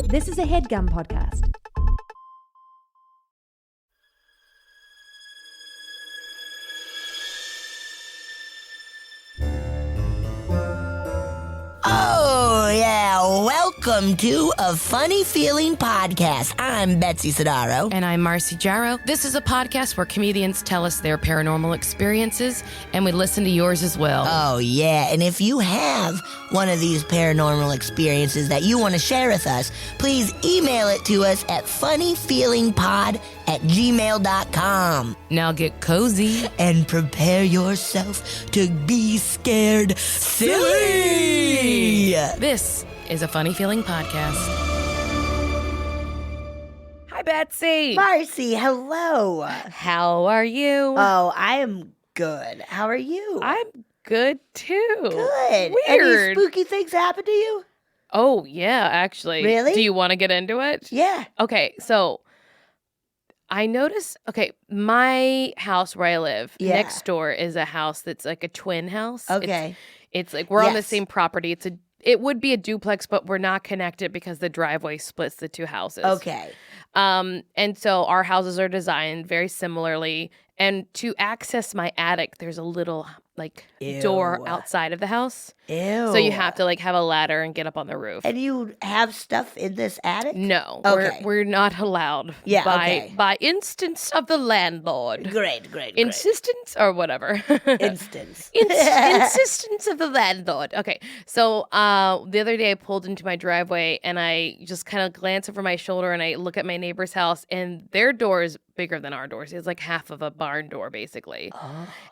This is a HeadGum podcast. Oh, yeah. Welcome to A Funny Feeling Podcast. I'm Betsy Sidaro. And I'm Marcy Jarrow. This is a podcast where comedians tell us their paranormal experiences, and we listen to yours as well. Oh, yeah. And if you have one of these paranormal experiences that you want to share with us, please email it to us at funnyfeelingpod@gmail.com. Now get cozy. And prepare yourself to be scared silly. This is a Funny Feeling podcast. Hi, Betsy. Marcy, hello. How are you? Oh, I am good. How are you? I'm good, too. Good. Weird. Any spooky things happen to you? Oh, yeah, actually. Really? Do you want to get into it? Yeah. Okay, so I noticed, my house where I live, Yeah. next door is a house that's like a twin house. Okay. It's like we're on the Yes. same property. It would be a duplex, but we're not connected because the driveway splits the two houses. Okay. And so our houses are designed very similarly. And to access my attic, there's a little door Ew. outside of the house. Ew. So you have to have a ladder and get up on the roof. And you have stuff in this attic? No, Okay. we're not allowed. Yeah, by okay. by instance of the landlord. Great. Insistence or whatever. Instance. Insistence of the landlord. Okay, so the other day I pulled into my driveway and I just kind of glance over my shoulder and I look at my neighbor's house and their door is bigger than our doors. It's like half of a barn door basically,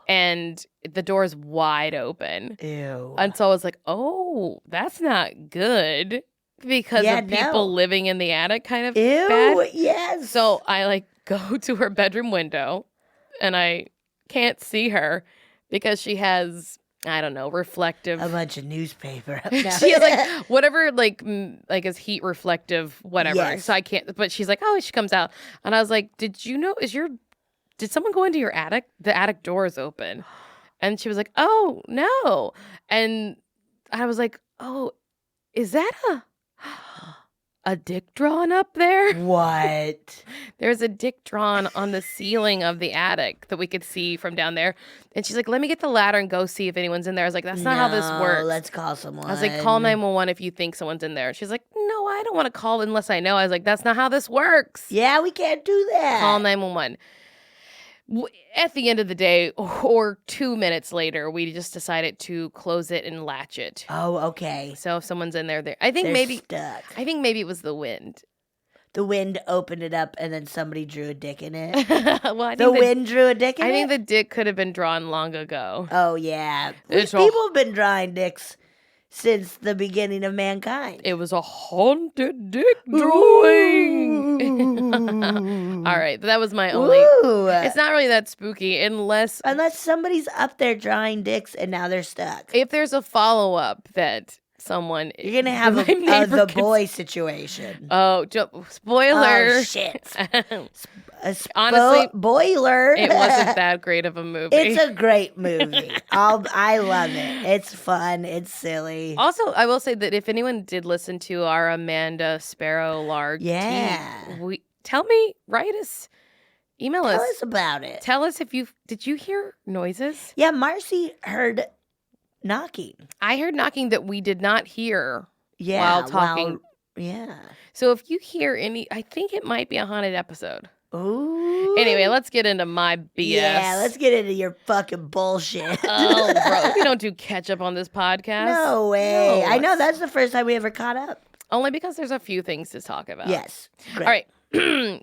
and the door is wide open. Ew. And so I was like, oh, that's not good because of people living in the attic kind of Ew. bad. Yes. So I go to her bedroom window and I can't see her because she has, I don't know, reflective. a bunch of newspaper up now. She has whatever is heat reflective, whatever. Yes. So I can't, but she's like, oh, she comes out. And I was like, did you know, did someone go into your attic? The attic door is open. And she was like, oh, no. And I was like, oh, is that a dick drawn up there? What? There's a dick drawn on the ceiling of the attic that we could see from down there. And she's like, let me get the ladder and go see if anyone's in there. I was like, that's not how this works. Let's call someone. I was like, call 911 if you think someone's in there. She's like, no, I don't want to call unless I know. I was like, that's not how this works. Yeah, we can't do that. Call 911. At the end of the day, or 2 minutes later, we just decided to close it and latch it. Oh, okay. So if someone's in there, I think They're maybe stuck. I think maybe it was the wind. The wind opened it up and then somebody drew a dick in it. Well, I The think wind drew a dick in it? I think the dick could have been drawn long ago. Oh, yeah. It's People have been drawing dicks since the beginning of mankind. It was a haunted dick drawing. All right, that was my only. Ooh. It's not really that spooky unless somebody's up there drawing dicks and now they're stuck. if there's a follow up that someone You're going to have my a neighbor the could- boy situation. Spoiler. Oh, shit. Honestly, boiler. it wasn't that great of a movie. It's a great movie. I love it. It's fun. It's silly. Also, I will say that if anyone did listen to our Amanda Sparrow Larg Yeah. write us, email Tell us. us about it. Tell us did you hear noises? Yeah, Marcy heard knocking. I heard knocking that we did not hear Yeah. while talking. Yeah. So if you hear I think it might be a haunted episode. Ooh. Anyway, let's get into my BS. Yeah, let's get into your fucking bullshit. Oh, bro. We don't do catch up on this podcast. No way. No, I know that's the first time we ever caught up. Only because there's a few things to talk about. Yes. Great. All right.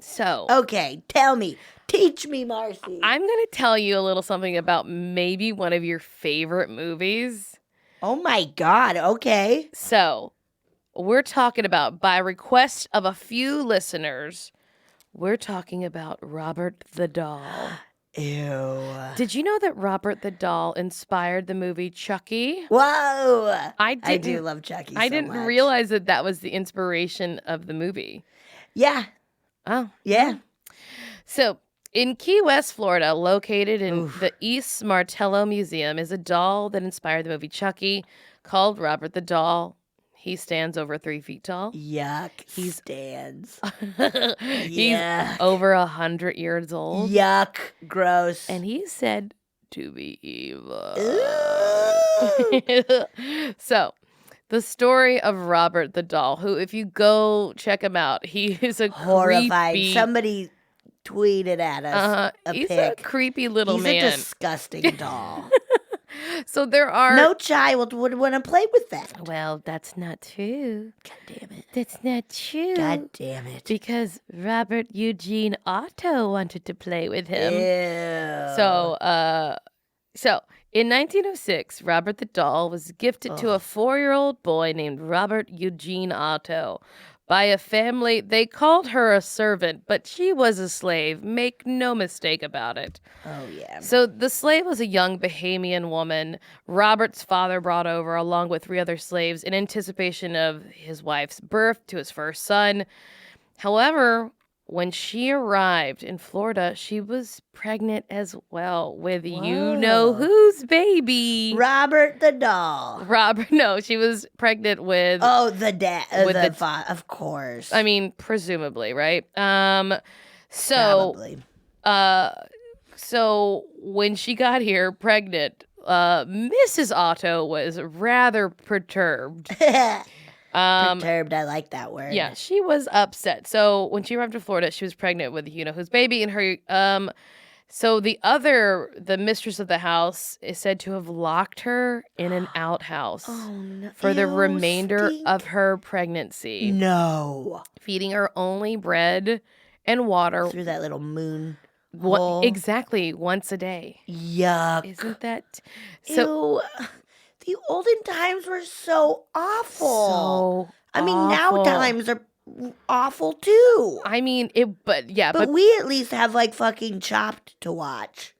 So. Okay, tell me. Teach me, Marcy. I'm going to tell you a little something about maybe one of your favorite movies. Oh my God. Okay. So, we're talking about, by request of a few listeners, we're talking about Robert the Doll. Ew. Did you know that Robert the Doll inspired the movie Chuckie? Whoa. I do love Chuckie I so didn't much. realize that was the inspiration of the movie. Yeah. Oh. Yeah. So, in Key West, Florida, located in the East Martello Museum, is a doll that inspired the movie Chuckie called Robert the Doll. He stands over 3 feet tall. Yuck. He stands. He's Yuck. over 100 years old. Yuck. Gross. And he's said to be evil. Ooh. So, the story of Robert the doll, who, if you go check him out, he is a Horrifying. creepy... Somebody tweeted at us he's pic. a creepy little He's man. a disgusting doll. So there are... No child would want to play with that. Well, that's not true. God damn it. That's not true. God damn it. Because Robert Eugene Otto wanted to play with him. Ew. So in 1906, Robert the doll was gifted to a 4-year-old boy named Robert Eugene Otto by a family. They called her a servant, but she was a slave. Make no mistake about it. Oh, yeah. So the slave was a young Bahamian woman Robert's father brought over along with 3 other slaves in anticipation of his wife's birth to his first son. However, when she arrived in Florida, she was pregnant as well with you-know-whose baby. Robert the doll. No, she was pregnant with... Oh, the dad. with the father, of course. I mean, presumably, right? Probably. So when she got here pregnant, Mrs. Otto was rather perturbed. Perturbed, I like that word. Yeah, she was upset. So when she arrived to Florida, she was pregnant with you-know-whose baby, and her so the mistress of the house is said to have locked her in an outhouse for the remainder of her pregnancy. No. Feeding her only bread and water. Through that little moon. Exactly, once a day. Yuck. Isn't that so? Ew. The olden times were so awful. So I mean, awful. now times are awful too. I mean, but we at least have like fucking Chopped to watch.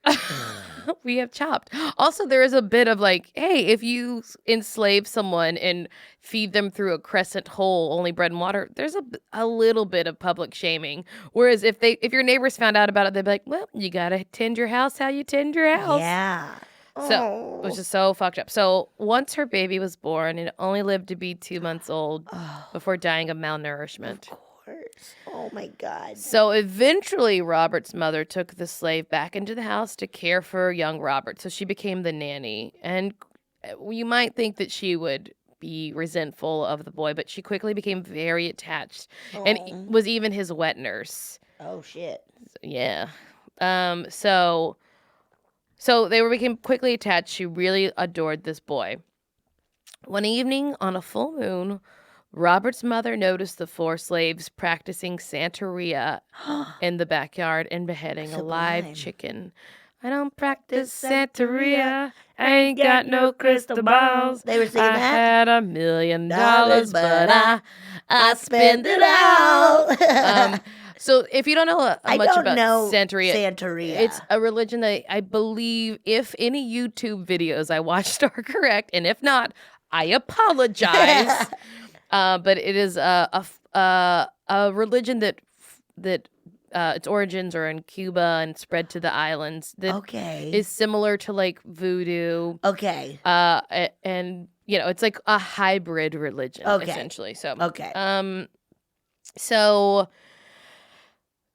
we have Chopped. Also, there is a bit of like, hey, if you enslave someone and feed them through a crescent hole, only bread and water, there's a little bit of public shaming. Whereas if your neighbors found out about it, they'd be like, well, you gotta tend your house how you tend your house. Yeah. So, which is so fucked up. So, once her baby was born, it only lived to be 2 months old before dying of malnourishment. Of course. Oh, my God. So, eventually, Robert's mother took the slave back into the house to care for young Robert. So, she became the nanny. And you might think that she would be resentful of the boy, but she quickly became very attached and was even his wet nurse. Oh, shit. Yeah. So they became quickly attached. She really adored this boy. One evening on a full moon, Robert's mother noticed the 4 slaves practicing Santeria in the backyard and beheading a live chicken. I don't practice Santeria. I ain't got no crystal balls. They were singing I that? had $1 million, but I spent it all. So if you don't know much about Santeria, it's a religion that I believe, if any YouTube videos I watched are correct, and if not, I apologize. But it is a religion that its origins are in Cuba and spread to the islands. That is similar to like voodoo. Okay. And it's like a hybrid religion essentially. So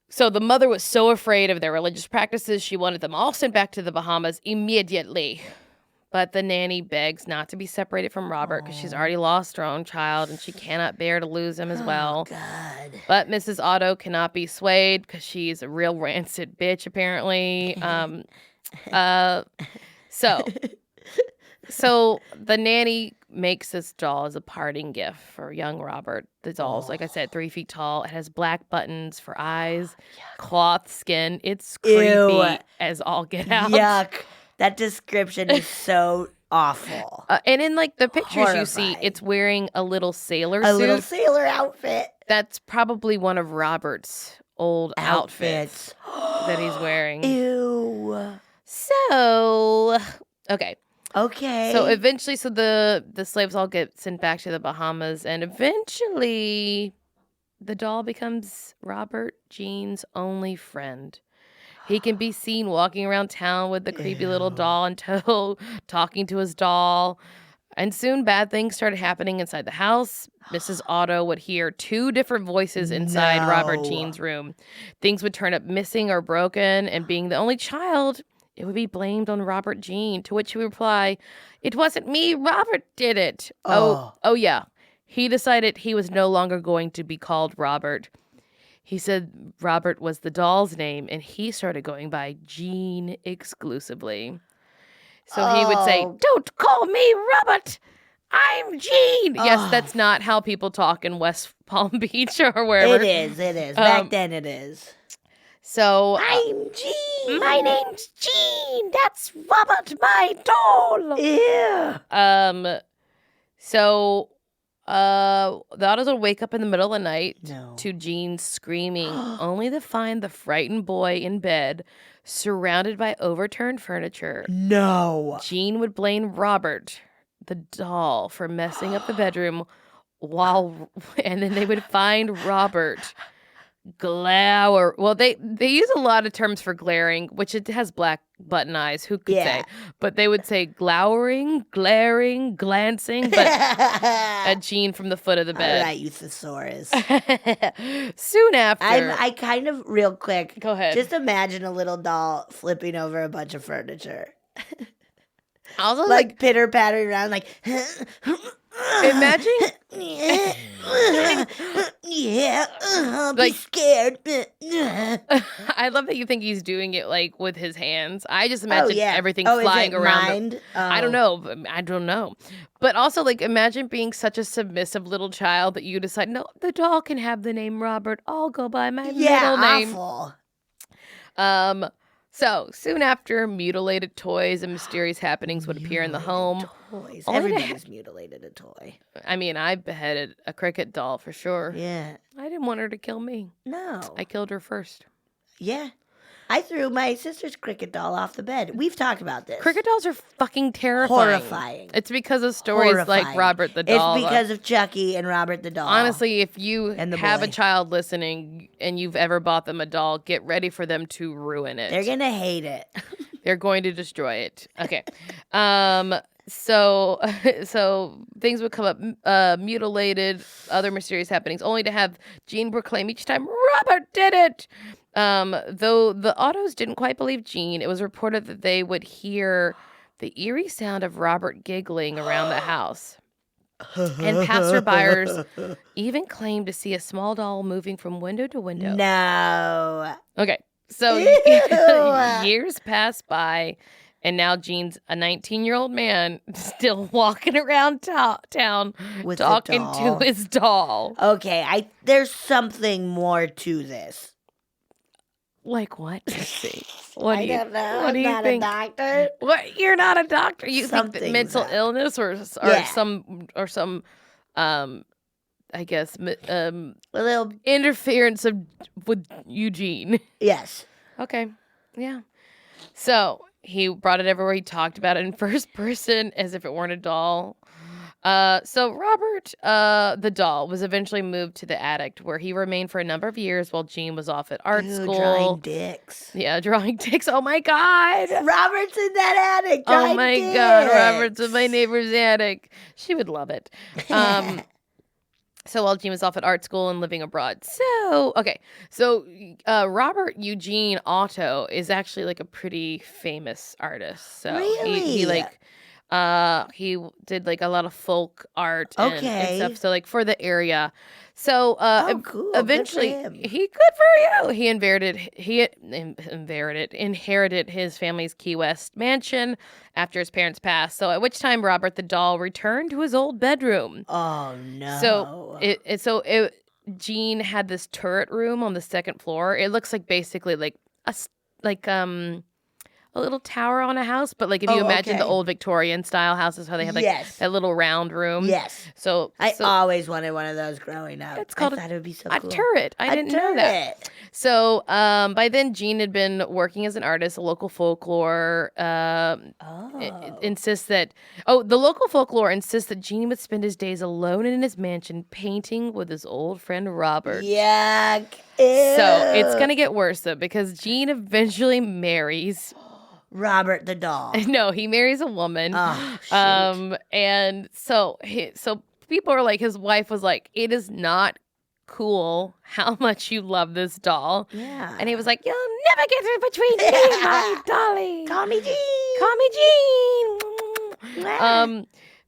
So the mother was so afraid of their religious practices, she wanted them all sent back to the Bahamas immediately. But the nanny begs not to be separated from Robert because she's already lost her own child and she cannot bear to lose him as well. God. But Mrs. Otto cannot be swayed because she's a real rancid bitch, apparently. So the nanny makes this doll as a parting gift for young Robert. The doll's, like I said, 3 feet tall. It has black buttons for eyes, cloth skin. It's creepy as all get out. Yuck. That description is so awful. And in like the pictures you see, it's wearing a little sailor suit. A little sailor outfit. That's probably one of Robert's old outfits that he's wearing. Ew. So, okay. So eventually, the slaves all get sent back to the Bahamas, and eventually the doll becomes Robert Jean's only friend. He can be seen walking around town with the creepy little doll in tow, talking to his doll. And soon bad things started happening inside the house. Mrs. Otto would hear 2 different voices inside Robert Jean's room. Things would turn up missing or broken, and being the only child, it would be blamed on Robert Jean, to which he would reply, "It wasn't me, Robert did it." Oh, yeah. He decided he was no longer going to be called Robert. He said Robert was the doll's name, and he started going by Jean exclusively. So he would say, "Don't call me Robert. I'm Jean." Yes, that's not how people talk in West Palm Beach or wherever. It is. Back then it is. So I'm Jean. my name's Jean. That's Robert, my doll. Yeah. So the Ottos would wake up in the middle of the night to Jean screaming, only to find the frightened boy in bed, surrounded by overturned furniture. No. Jean would blame Robert, the doll, for messing up the bedroom and then they would find Robert glower. Well, they use a lot of terms for glaring, which it has black button eyes. Who could say? But they would say glowering, glaring, glancing, but at Jean from the foot of the bed. All right, you thesaurus. Soon after, I kind of real quick. Go ahead. Just imagine a little doll flipping over a bunch of furniture. Also, like pitter pattering around, like. Imagine. Yeah, I'll be scared. I love that you think he's doing it like with his hands. I just imagine everything flying is it around. Mind? I don't know. But also, like, imagine being such a submissive little child that you decide, no, the doll can have the name Robert. I'll go by my middle name. Awful. So, soon after, mutilated toys and mysterious happenings would appear in the home. Toys. Everybody's mutilated a toy. I mean, I beheaded a cricket doll for sure. Yeah. I didn't want her to kill me. No. I killed her first. Yeah. I threw my sister's cricket doll off the bed. We've talked about this. Cricket dolls are fucking terrifying. Horrifying. It's because of stories like Robert the doll. It's because of Chuckie and Robert the doll. Honestly, if you have a child listening and you've ever bought them a doll, get ready for them to ruin it. They're going to hate it. They're going to destroy it. Okay. So things would come up, mutilated, other mysterious happenings, only to have Jean proclaim each time, Robert did it! Though the Ottos didn't quite believe Jean, it was reported that they would hear the eerie sound of Robert giggling around the house. And passerbyers even claimed to see a small doll moving from window to window. No. Okay, so years pass by, and now Jean's a 19-year-old man still walking around town with talking to his doll. Okay, there's something more to this. Like what? Let's see. What do you don't know. What do you think? I'm not a doctor. What? You're not a doctor. You think that mental illness or some I guess a little interference with Eugene. Yes. Okay. Yeah. So he brought it everywhere. He talked about it in first person as if it weren't a doll. So Robert, the doll, was eventually moved to the attic where he remained for a number of years while Jean was off at art school. Drawing dicks. Yeah, drawing dicks. Oh my God. Robert's in that attic. Oh my God. Robert's in my neighbor's attic. She would love it. So while Jean was off at art school and living abroad. So Robert Eugene Otto is actually like a pretty famous artist. So really? He did like a lot of folk art and stuff. So like for the area. So cool. Eventually good for you. He inherited his family's Key West mansion after his parents passed. So at which time Robert the doll returned to his old bedroom. Oh no. So Jean had this turret room on the second floor. It looks like basically like a little tower on a house, but like if you imagine the old Victorian style houses, how they have like that little round room. Yes. So I always wanted one of those growing up. It's called I thought it would be so a cool. turret. I didn't know that. So by then, Jean had been working as an artist. A local folklore insists that Jean would spend his days alone in his mansion painting with his old friend Robert. Yuck. So it's gonna get worse though because Jean eventually marries Robert the doll. No, he marries a woman. Oh, shoot. And so people are like, his wife was like, it is not cool how much you love this doll. Yeah. And he was like, you'll never get in between me and my dolly. Call me Jean. Call me Jean.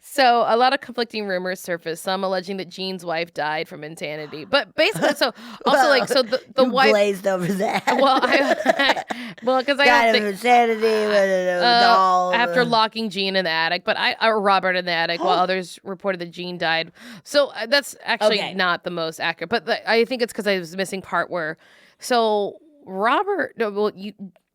So a lot of conflicting rumors surfaced. Some alleging that Jean's wife died from insanity, but basically, so also like so the you wife glazed over that. Well, because I died don't of think insanity with a doll after locking Jean in the attic, but or Robert in the attic, while others reported that Jean died. So that's actually not the most accurate, but I think it's because I was missing part where. So Robert,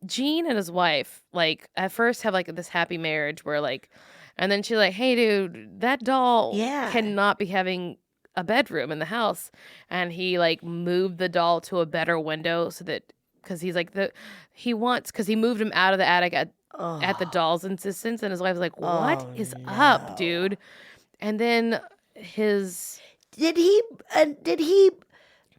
Jean and his wife, like at first have like this happy marriage where like. And then she's like, hey, dude, that doll cannot be having a bedroom in the house. And he like moved the doll to a better window so that because he's like because he moved him out of the attic at the doll's insistence. And his wife was like, what is up, dude? And then did he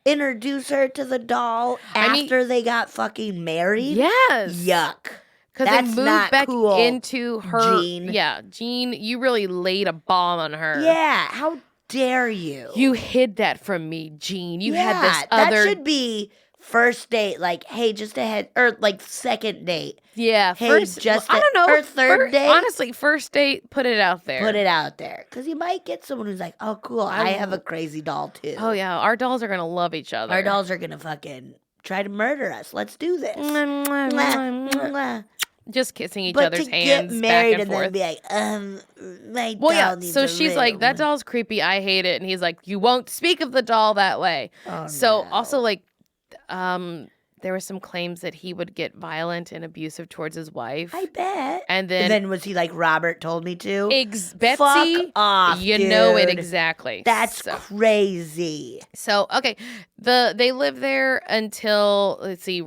introduce her to the doll after they got fucking married? Yes. Yuck. Because they moved back cool, into her. Jean. Yeah, Jean, you really laid a bomb on her. Yeah, how dare you? You hid that from me, Jean. You had this other. That should be first date, like, hey, just ahead, or like second date. Yeah, hey, first. I don't know. Or third date. Honestly, first date, put it out there. Put it out there. Because you might get someone who's like, oh, cool, I have a crazy doll too. Oh, yeah, our dolls are going to love each other. Our dolls are going to fucking try to murder us. Let's do this. Just kissing each other's hands get married back and forth. Then be like, my doll needs so a she's room. like, that doll's creepy. I hate it. And he's like, you won't speak of the doll that way. Oh, so no. also like, there were some claims that he would get violent and abusive towards his wife. I bet. And then was he like, Robert told me to? Betsy, fuck off, you dude. know it exactly. That's crazy. So, okay. They lived there until, let's see,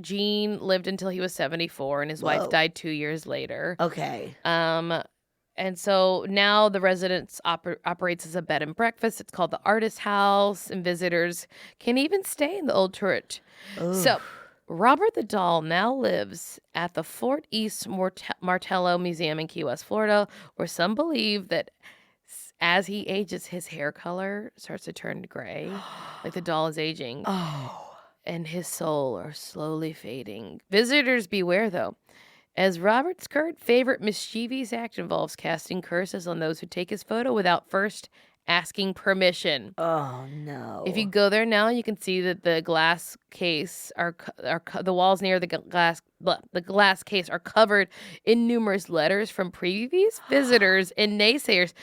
Jean lived until he was 74 and his wife died 2 years later. Okay. And so now the residence operates as a bed and breakfast. It's called the Artist House, and visitors can even stay in the old turret. Oof. So Robert the doll now lives at the Fort East Martello Museum in Key West, Florida, where some believe that as he ages, his hair color starts to turn gray, like the doll is aging. Oh. And his soul are slowly fading. Visitors beware, though, as Robert's current favorite mischievous act involves casting curses on those who take his photo without first asking permission. Oh, no. If you go there now, you can see that the glass case the walls near the glass case are covered in numerous letters from previous visitors and naysayers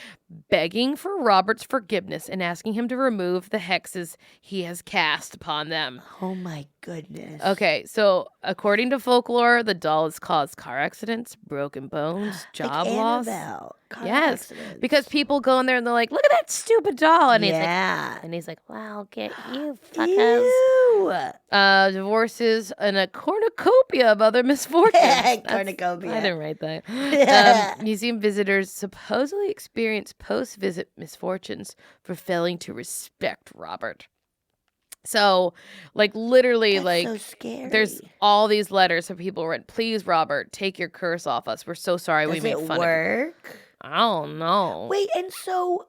begging for Robert's forgiveness and asking him to remove the hexes he has cast upon them. Oh, my goodness. Okay, so according to folklore, the doll has caused car accidents, broken bones, job loss. Car yes, accidents. because people go in there and they're like, "Look at that stupid doll," and yeah. he's like, "Well, I'll get you, fuckers." Ew. Divorces and a cornucopia of other misfortunes. Cornucopia. I didn't write that. Museum visitors supposedly experience post-visit misfortunes for failing to respect Robert. So, like, literally, That's so scary. there's all these letters of people written, "Please, Robert, take your curse off us. We're so sorry we made fun of you." work? I don't know. Wait, and so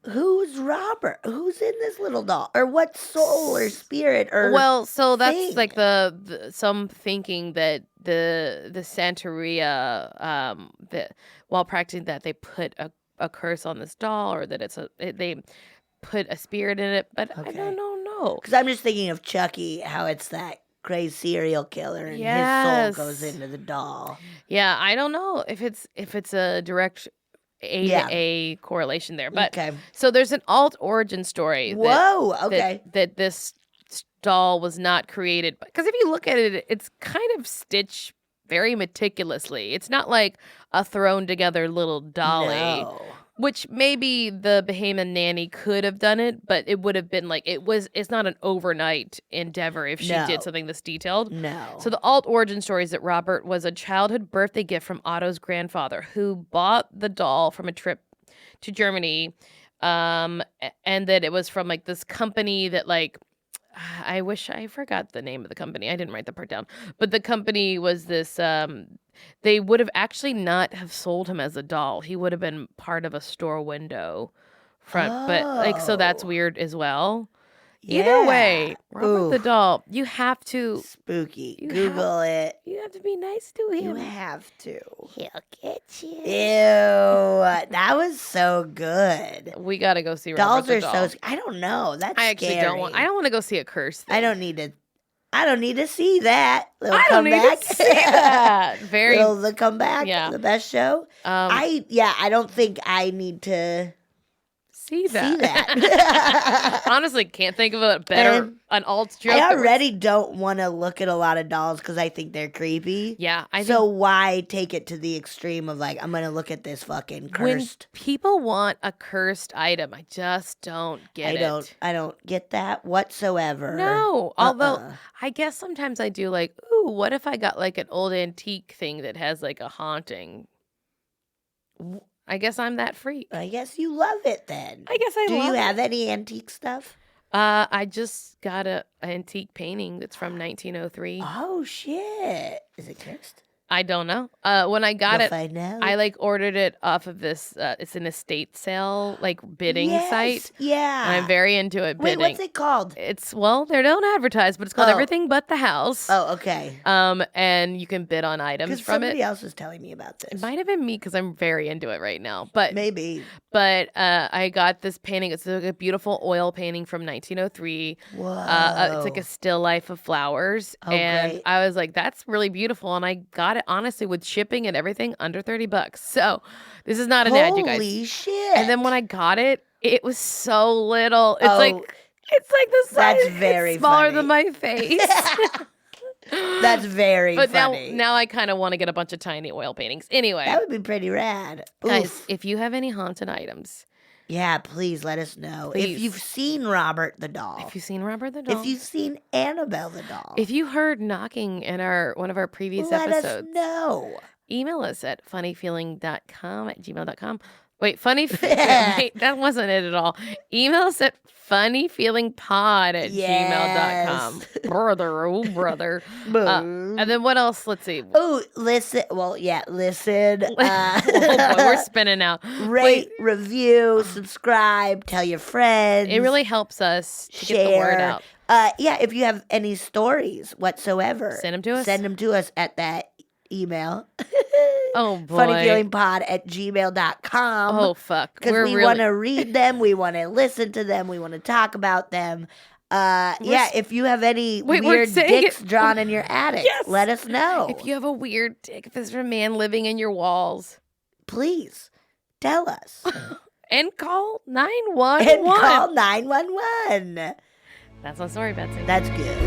who's Robert? Who's in this little doll? Or what soul or spirit or Well, so that's thing? like the some thinking that the Santeria, that while practicing that they put a curse on this doll, or that they put a spirit in it, but I don't know. Because I'm just thinking of Chuckie, how it's that crazy serial killer and Yes. his soul goes into the doll. Yeah, I don't know if it's a direct A correlation there, but Okay. so there's an alt origin story. Whoa, okay. That this doll was not created, because if you look at it, it's kind of stitched very meticulously. It's not like a thrown together little dolly. No. Which maybe the Bahamian nanny could have done it, but it would have been like it's not an overnight endeavor if she did something this detailed. No. So the alt origin story is that Robert was a childhood birthday gift from Otto's grandfather, who bought the doll from a trip to Germany, and that it was from like this company that like I wish I forgot the name of the company. I didn't write the part down. But the company was this, they would have actually not have sold him as a doll. He would have been part of a store window front. But like, so that's weird as well. Either way, Robert the doll, you have to. Spooky. Google it. You have to be nice to him. You have to. He'll get you. Ew. That was so good. We got to go see Dolls Robert the doll. are so. I don't know. That's I actually scary. don't want. I don't want to go see a curse thing. I don't need to see that. I don't need to see that. The comeback. Yeah. The best show. I don't think I need to see that. Honestly, can't think of a better an alt joke. I already don't want to look at a lot of dolls because I think they're creepy. Yeah, so why take it to the extreme of like I'm gonna look at this fucking cursed? When people want a cursed item, I just don't get it. I don't get that whatsoever. No, although I guess sometimes I do. Like, ooh, what if I got like an old antique thing that has like a haunting? I guess I'm that freak. I guess you love it then. I guess Do you have any antique stuff? I just got an antique painting that's from 1903. Oh shit! Is it cursed? I don't know. When I got it, I like ordered it off of this. It's an estate sale, like bidding site. Yeah, and I'm very into it. Bidding. Wait, what's it called? It's they don't advertise, but it's called Everything But the House. Oh, okay. And you can bid on items from it. Somebody else was telling me about this. It might have been me because I'm very into it right now. But maybe. But I got this painting. It's like a beautiful oil painting from 1903. Whoa! It's like a still life of flowers, and great. I was like, "That's really beautiful." And I got it honestly with shipping and everything under $30. So this is not an ad, you guys. Holy shit! And then when I got it, it was so little. It's like the size. That's very it's smaller funny. than my face. That's very funny. But now I kind of want to get a bunch of tiny oil paintings. Anyway, that would be pretty rad. Guys, Oof. if you have any haunted items, yeah, please let us know. Please. If you've seen Robert the doll. If you've seen Robert the doll. If you've seen Annabelle the doll. If you heard knocking in one of our previous let episodes. us know. Email us at funnyfeeling.com@gmail.com. Wait, wait, that wasn't it at all. Email us at funnyfeelingpod@gmail.com. Brother, oh brother. And then what else? Let's see. Oh, listen. Well, yeah, listen. Oh boy, we're spinning out. Rate, review, subscribe, tell your friends. It really helps us to share. get the word out. Yeah, if you have any stories whatsoever, send them to us. Send them to us at that email. Oh boy. funnyfeelingpod@gmail.com. Oh fuck. Because we want to read them, we want to listen to them, we want to talk about them. Yeah, if you have any weird dicks drawn in your attic, let us know. If you have a weird dick, if there's a man living in your walls, please tell us. And call 911. That's my story, Betsy. That's good.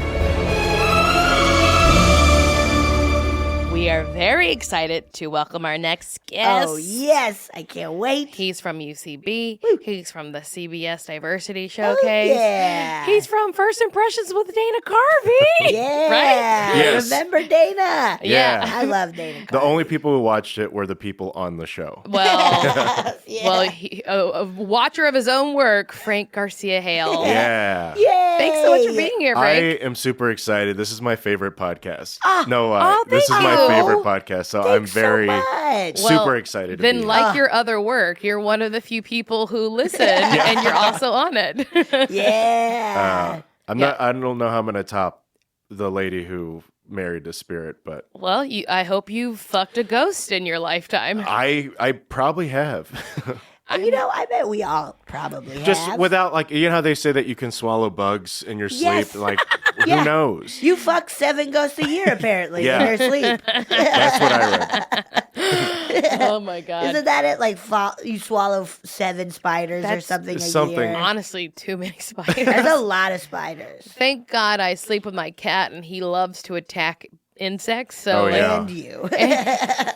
We are very excited to welcome our next guest. Oh, yes. I can't wait. He's from UCB. Woo. He's from the CBS Diversity Showcase. Oh, yeah. He's from First Impressions with Dana Carvey. Yeah. Right? Yes. Remember Dana? Yeah. I love Dana Carvey. The only people who watched it were the people on the show. Well, a watcher of his own work, Frank Garcia-Hejl. Yeah. Yay. Thanks so much for being here, Frank. I am super excited. This is my favorite podcast. Oh, this is thank my you. favorite podcast, so I'm very so super excited to be Then, here. like your other work, you're one of the few people who listen, and you're also on it. Yeah. I don't know how I'm going to top the lady who married the spirit, but well, I hope you fucked a ghost in your lifetime. I probably have. I bet we all probably Just have. without, like, you know how they say that you can swallow bugs in your sleep? Yes. Like, Yeah. who knows? You fuck 7 ghosts a year, apparently, Yeah. in your sleep. That's what I read. Oh, my God. Isn't that it? Like, you swallow 7 spiders or something a year? Honestly, too many spiders. There's a lot of spiders. Thank God I sleep with my cat, and he loves to attack insects. So, Oh, yeah. And you.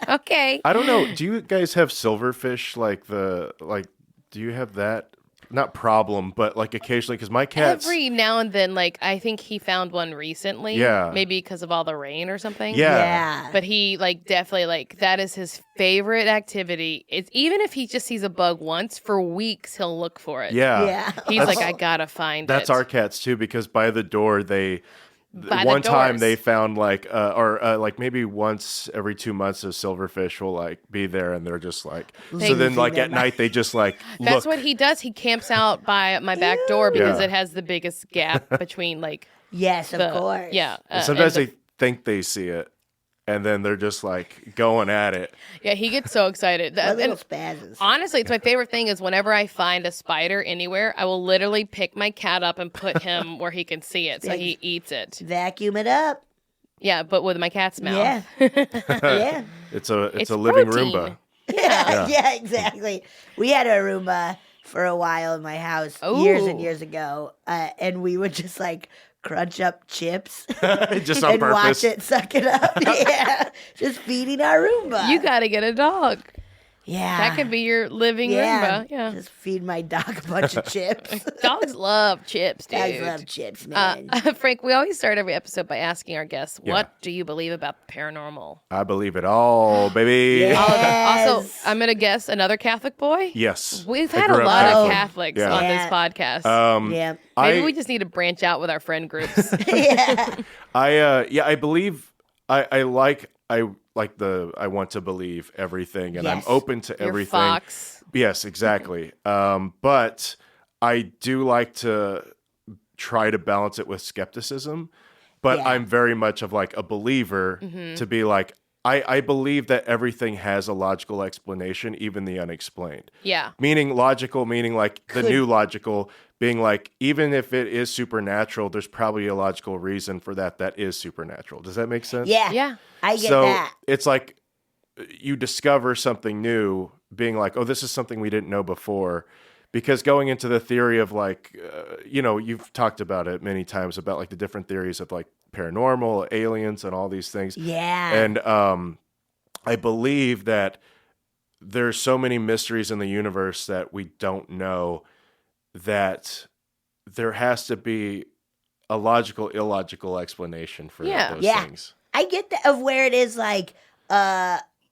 Okay. I don't know. Do you guys have silverfish? Do you have that? not problem, but like occasionally, because my cats every now and then, like I think he found one recently. Yeah. Maybe because of all the rain or something. Yeah. But he like definitely like that is his favorite activity. It's even if he just sees a bug once for weeks, he'll look for it. Yeah. He's like, I gotta find it. That's our cats too, because by the door By one the time doors. they found like maybe once every 2 months a silverfish will like be there, and they're just like so then like at night they just like That's look. what he does. He camps out by my back door because Yeah. it has the biggest gap between like Yes, of course. Yeah. Sometimes and they think they see it, and then they're just like going at it. yeah, he gets so excited. My little And spazzes. honestly, it's my favorite thing is whenever I find a spider anywhere, I will literally pick my cat up and put him where he can see it, so he eats it. Vacuum it up. Yeah, but with my cat's mouth. Yeah. Yeah. It's a It's living protein. Roomba. Yeah, exactly. We had a Roomba for a while in my house years and Ooh. years ago, and we would just like crunch up chips Just on and purpose. watch it suck it up. Yeah, just feeding our Roomba. You got to get a dog. yeah, That could be your living Roomba. Yeah. Just feed my dog a bunch of chips. Dogs love chips, dude. Dogs love chips, man. Frank, we always start every episode by asking our guests, Yeah. what do you believe about the paranormal? I believe it all, baby. Yeah. Also, Yes. I'm going to guess another Catholic boy? Yes. We've I had a grew up lot of Catholic. Catholics Yeah. on Yeah. this podcast. Yeah, Maybe we just need to branch out with our friend groups. yeah, I believe I want to believe everything, and I'm Yes. open to Your everything. fox. Yes, exactly. But I do like to try to balance it with skepticism. But Yeah. I'm very much of like a believer to be like, I believe that everything has a logical explanation, even the unexplained. Yeah. Meaning logical, meaning like the new logical, being like, even if it is supernatural, there's probably a logical reason for that is supernatural. Does that make sense? yeah. Yeah. I get So that. it's like you discover something new, being like, oh, this is something we didn't know before. Because going into the theory of like, you've talked about it many times about like the different theories of like paranormal, aliens, and all these things. Yeah, And I believe that there's so many mysteries in the universe that we don't know, that there has to be a logical, illogical explanation for those things. I get that of where it is like,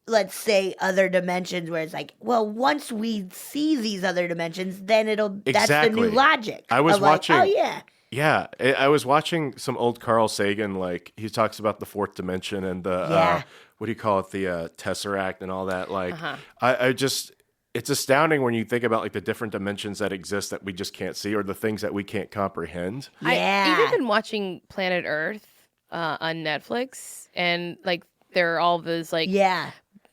let's say other dimensions where it's like, well, once we see these other dimensions, then that's the new Exactly. logic. I was of like, watching- oh yeah, Yeah, I was watching some old Carl Sagan, like he talks about the fourth dimension and the Yeah. what do you call it, the Tesseract and all that. Like, Uh-huh. I just, it's astounding when you think about like the different dimensions that exist that we just can't see, or the things that we can't comprehend. yeah. I've been watching Planet Earth on Netflix, and like there are all those like yeah.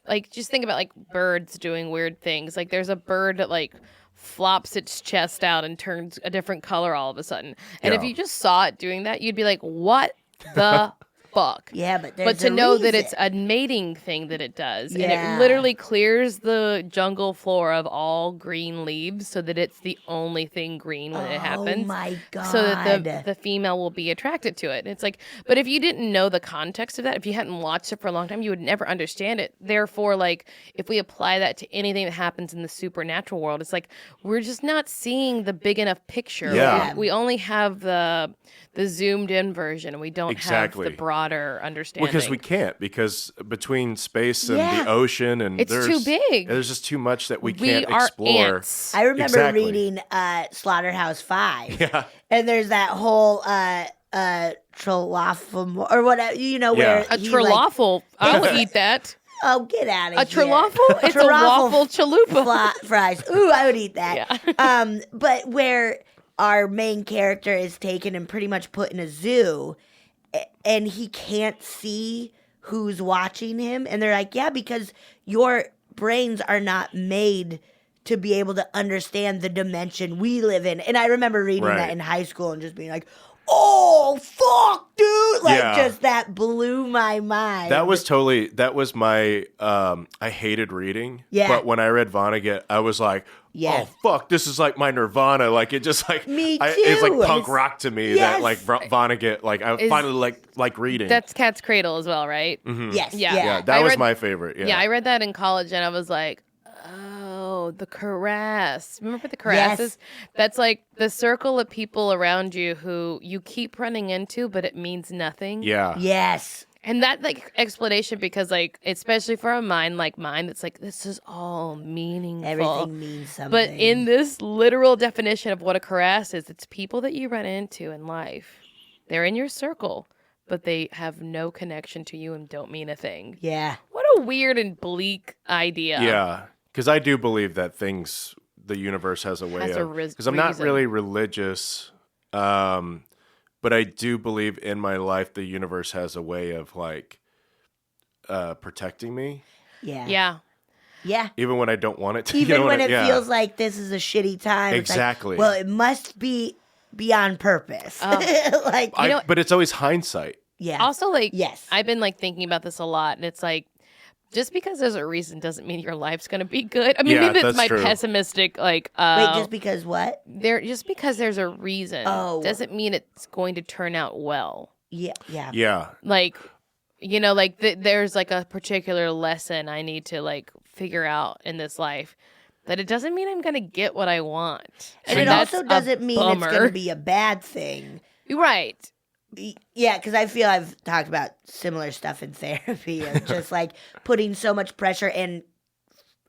like just think about like birds doing weird things. Like there's a bird that like flops its chest out and turns a different color all of a sudden. And if Yeah. you just saw it doing that, you'd be like, what the fuck? Yeah, but But there's to a know that it's reason. a mating thing that it does, and Yeah. it literally clears the jungle floor of all green leaves so that it's the only thing green when it happens. Oh my god! So that the female will be attracted to it. And it's like, but if you didn't know the context of that, if you hadn't watched it for a long time, you would never understand it. Therefore, like, if we apply that to anything that happens in the supernatural world, it's like we're just not seeing the big enough picture. Yeah. We only have the zoomed in version, and we don't Exactly. have the broader understanding. Because we can't, because between space and Yeah. the ocean, and It's too big. There's just too much that we We can't are explore. ants. I remember Exactly. reading Slaughterhouse 5. Yeah. And there's that whole trollophum or whatever, where A he, trelawful. I would eat that. oh, get out of A here. trelawful? It's a Trelawful waffle chalupa. fries. Ooh, I would eat that. Yeah. But where our main character is taken and pretty much put in a zoo, and he can't see who's watching him, and they're like, yeah, because your brains are not made to be able to understand the dimension we live in. And I remember reading Right. that in high school and just being like, oh, fuck, dude. Like, Yeah. just that blew my mind. That was my, I hated reading. Yeah. But when I read Vonnegut, I was like, Yeah. oh, fuck, this is like my Nirvana. Like, it just like, Me it's like too. punk It's- rock to me Yes. that like Vonnegut, like I finally like reading. That's Cat's Cradle as well, right? Yes. Yeah. Yeah. yeah, that I was read- my favorite. Yeah. Yeah, I read that in college, and I was like, oh, Oh, the caress. Remember the caresses? That's like the circle of people around you who you keep running into, but it means nothing. Yeah. Yes. And that like explanation, because like, especially for a mind like mine, that's like, this is all meaningful. Everything means something. But in this literal definition of what a caress is, it's people that you run into in life. They're in your circle, but they have no connection to you and don't mean a thing. Yeah. What a weird and bleak idea. Yeah. Because I do believe that the universe has a way Has a of, because I'm not reason. really religious, but I do believe in my life the universe has a way of like protecting me, Yeah. Yeah. Yeah. even when I don't want it to. Even you know when what it yeah. feels like this is a shitty time. It's Exactly. like, well, it must be on purpose. Oh. Like, But it's always hindsight. yeah. Also, like, Yes. I've been like thinking about this a lot, and it's like, just because there's a reason doesn't mean your life's gonna be good. I mean, Yeah, maybe it's that's my true. pessimistic, like, Wait, just because what? just because there's a reason doesn't mean it's going to turn out well. Yeah. Yeah. Yeah. Like, you know, like there's like a particular lesson I need to like figure out in this life. That it doesn't mean I'm gonna get what I want, And it that's also a doesn't mean it's bummer. going to be a bad thing. Right. Yeah, because I feel I've talked about similar stuff in therapy of just like putting so much pressure, and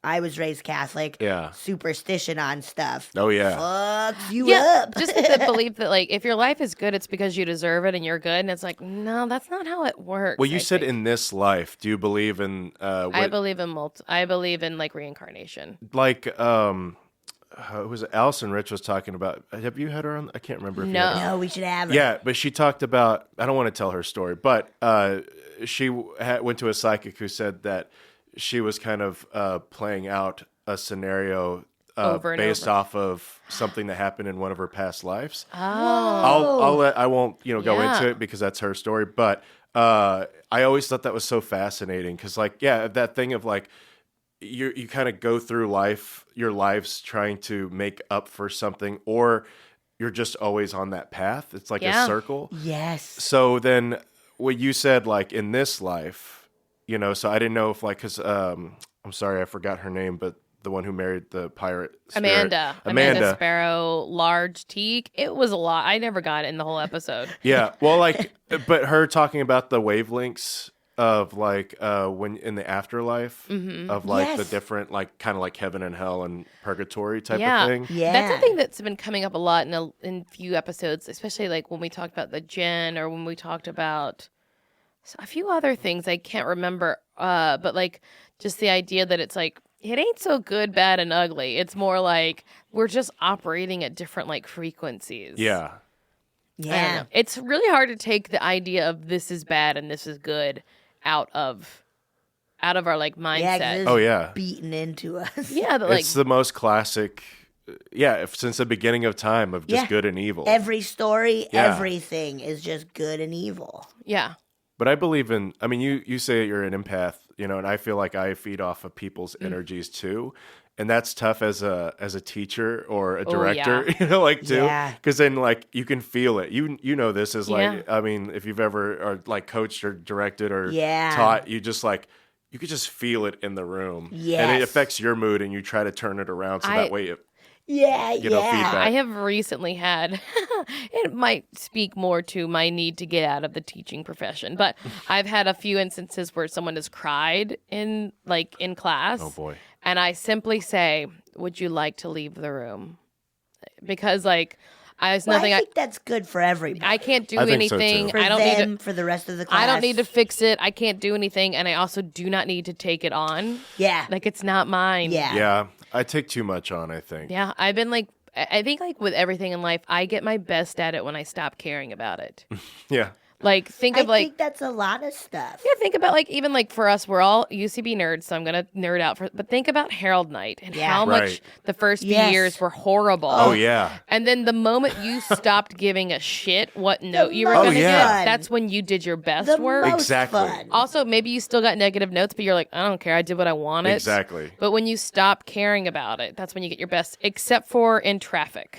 I was raised Catholic, Yeah. superstition on stuff. Oh yeah. Fucks you Yeah, up. just the belief that like if your life is good, it's because you deserve it and you're good, and it's like no, that's not how it works. Well, you I said think. in this life, do you believe in I believe in I believe in like reincarnation. like it was Allison Rich was talking about? Have you had her on? I can't remember. If you had her. No, we should have her. Yeah, but she talked about. I don't want to tell her story, but she went to a psychic who said that she was kind of playing out a scenario Over and based over. off of something that happened in one of her past lives. Oh, I won't go Yeah. into it because that's her story. But I always thought that was so fascinating because that thing of like you kind of go through your lives trying to make up for something, or you're just always on that path. It's like Yeah. a circle. Yes. So then what you said, like in this life, so I didn't know if like, cause I'm sorry, I forgot her name, but the one who married the pirate spirit. Amanda Sparrow, large teak. It was a lot. I never got it in the whole episode. Yeah. Well, like, but her talking about the wavelengths of like when in the afterlife of like the Yes. different like kind of like heaven and hell and purgatory type Yeah. of thing. Yeah. That's a thing that's been coming up a lot in few episodes, especially like when we talked about the djinn or when we talked about a few other things I can't remember. But like just the idea that it's like it ain't so good, bad, and ugly. It's more like we're just operating at different like frequencies. Yeah. I don't Yeah. know. It's really hard to take the idea of this is bad and this is good out of our like Yeah, mindset. 'cause Oh yeah. it's beaten into us. Yeah, but, like It's the most classic. Yeah, since the beginning of time of just Yeah. good and evil. Every story, Yeah. everything is just good and evil. yeah. But I believe in. I mean, you say you're an empath, and I feel like I feed off of people's energies too, and that's tough as a teacher or a Oh, director, yeah. like too, Yeah. because then like you can feel it. You know this is like. Yeah. I mean, if you've ever or like coached or directed or Yeah. taught, you just like. You could just feel it in the room, and it Yes. affects your mood, and you try to turn it around so I- that way it. Yeah, feedback. I have recently had, it might speak more to my need to get out of the teaching profession, but I've had a few instances where someone has cried in class. Oh boy. And I simply say, would you like to leave the room? Because there's Well, nothing I think that's good for everybody. I can't do I think so, anything. too. for I don't them, need to. for the rest of the class. I don't need to fix it. I can't do anything, and I also do not need to take it on. Yeah. Like it's not mine. Yeah. Yeah, I take too much on. I think. Yeah, I've been I think with everything in life, I get my best at it when I stop caring about it. Yeah. Like think I of like think that's a lot of stuff. yeah, think about even for us, we're all UCB nerds, so I'm gonna nerd out but think about Herald Night and Yeah. how Right. much the first few Yes. years were horrible. Oh yeah. And then the moment you stopped giving a shit what note you were most gonna yeah. get, that's when you did your best The work. most Exactly. fun. Also, maybe you still got negative notes, but you're like, I don't care, I did what I wanted. Exactly. But when you stop caring about it, that's when you get your best, except for in traffic.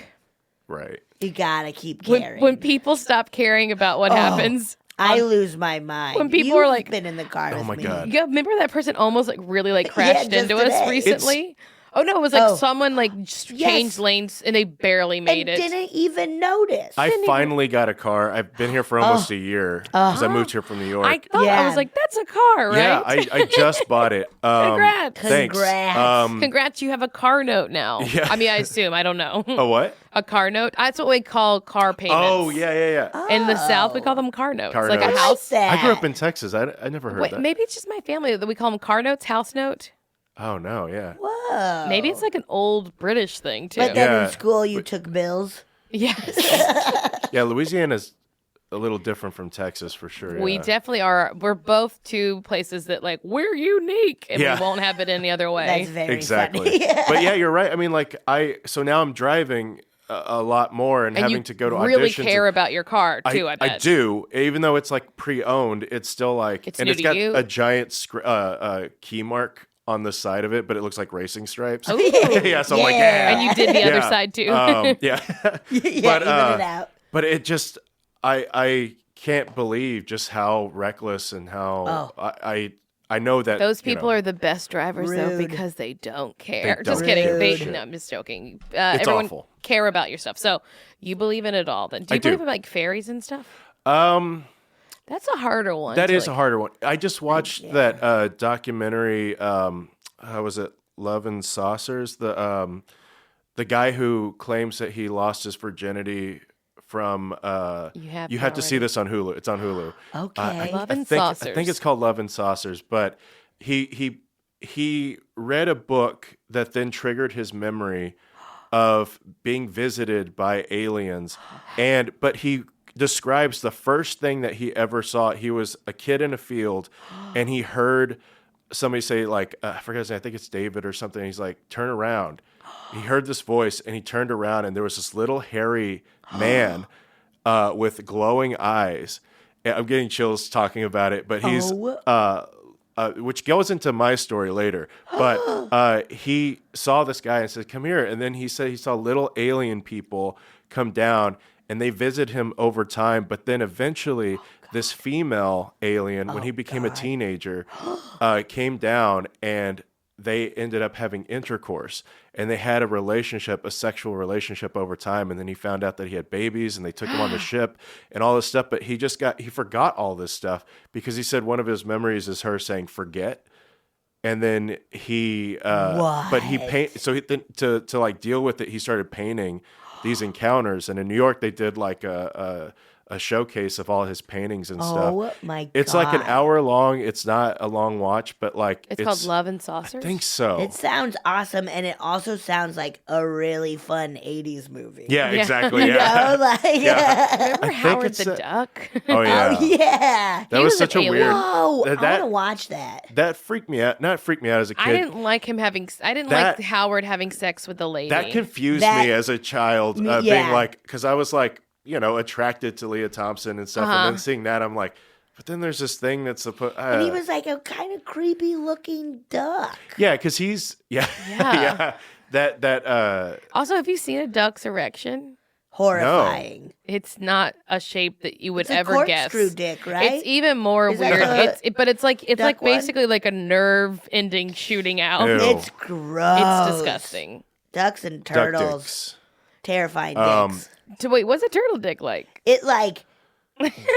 Right. You gotta keep When, caring. when people stop caring about what happens. I lose my mind. when people You've are like- been in the car Oh with my me. God. Yeah, remember that person almost really crashed just into us today. recently? Oh no, it was like someone like just changed lanes and they barely made and it. didn't even notice. I finally got a car. I've been here for almost a year because I moved here from New York. I thought I was like, that's a car, right? Yeah, I just bought it. Congrats. Thanks. Congrats. Congrats, you have a car note now. Yeah. I mean, I assume. I don't know. A what? A car note. That's what we call car payments. Oh, yeah. In the South, we call them car notes. Car like notes. a house. that. I grew up in Texas. I never heard Wait, that. maybe it's just my family that we call them car notes, house note. Oh, no, yeah. Whoa. Maybe it's like an old British thing, too. But then Yeah. in school you took bills. Yes. Yeah, Louisiana's a little different from Texas for sure. We yeah. definitely are. We're both two places that, like, we're unique and Yeah. we won't have it any other way. That's very Exactly. funny. But yeah, you're right. I mean, like, so now I'm driving a lot more and having you to go to really auditions. care about your car, too, I bet. I do. Even though it's like pre-owned, it's still like, It's and new it's to got you. a giant key mark on the side of it, but it looks like racing stripes. Ooh. Yeah, so I'm like, yeah. And you did the other Yeah. side, too. Yeah. yeah, But, even it out. But it just, I can't believe just how reckless and how I know that Those people are the best drivers, though, Rude. because they don't care. They Just don't kidding. care. They, Rude. no, I'm just joking. It's everyone awful. care about your stuff. So you believe in it all. Then do you I do. believe in like fairies and stuff? That's a harder one. That to, is like, a harder one. I just watched that documentary. How was it? Love and Saucers. The guy who claims that he lost his virginity from. You have to see this on Hulu. It's on Hulu. Okay. Love and I Saucers. think it's called Love and Saucers. But he read a book that then triggered his memory of being visited by aliens, but he describes the first thing that he ever saw. He was a kid in a field, and he heard somebody say, like, I forget his name, I think it's David or something. He's like, turn around. He heard this voice, and he turned around, and there was this little hairy man with glowing eyes. And I'm getting chills talking about it, but he's which goes into my story later. But he saw this guy and said, come here. And then he said he saw little alien people come down, and they visit him over time. But then eventually this female alien, when he became a teenager, came down, and they ended up having intercourse, and they had a sexual relationship over time. And then he found out that he had babies, and they took him on the ship and all this stuff. But he forgot all this stuff because he said one of his memories is her saying, forget. And then to like deal with it, he started painting these encounters. And in New York, they did like a showcase of all his paintings and stuff. Oh my god. It's like an hour long. It's not a long watch, but like It's called Love and Saucers. I think so. It sounds awesome, and it also sounds like a really fun 80s movie. Yeah, Yeah. exactly. You Yeah. know, like, Remember think Howard it's the a- Duck? Oh yeah. Oh, yeah. That He was was such an a alien. weird. Whoa, I that want to watch that. that freaked me out. Not freaked me out as a kid. I didn't like him having. I didn't That- like Howard having sex with the lady. That confused That- me as a child, Yeah. being like, because I was like, attracted to Leah Thompson and stuff, and then seeing that, I'm like, but then there's this thing that's supposed. And he was like a kind of creepy looking duck. Yeah, because he's Yeah. yeah. That Also, have you seen a duck's erection? Horrifying. It's not a shape that you would It's a ever guess. corkscrew dick, right? It's even more Is that weird. the But it's like duck one? basically like a nerve ending shooting out. Ew. It's gross. It's disgusting. Ducks and duck turtles. dicks. Terrifying Um, dicks. So wait, what's a turtle dick like? It like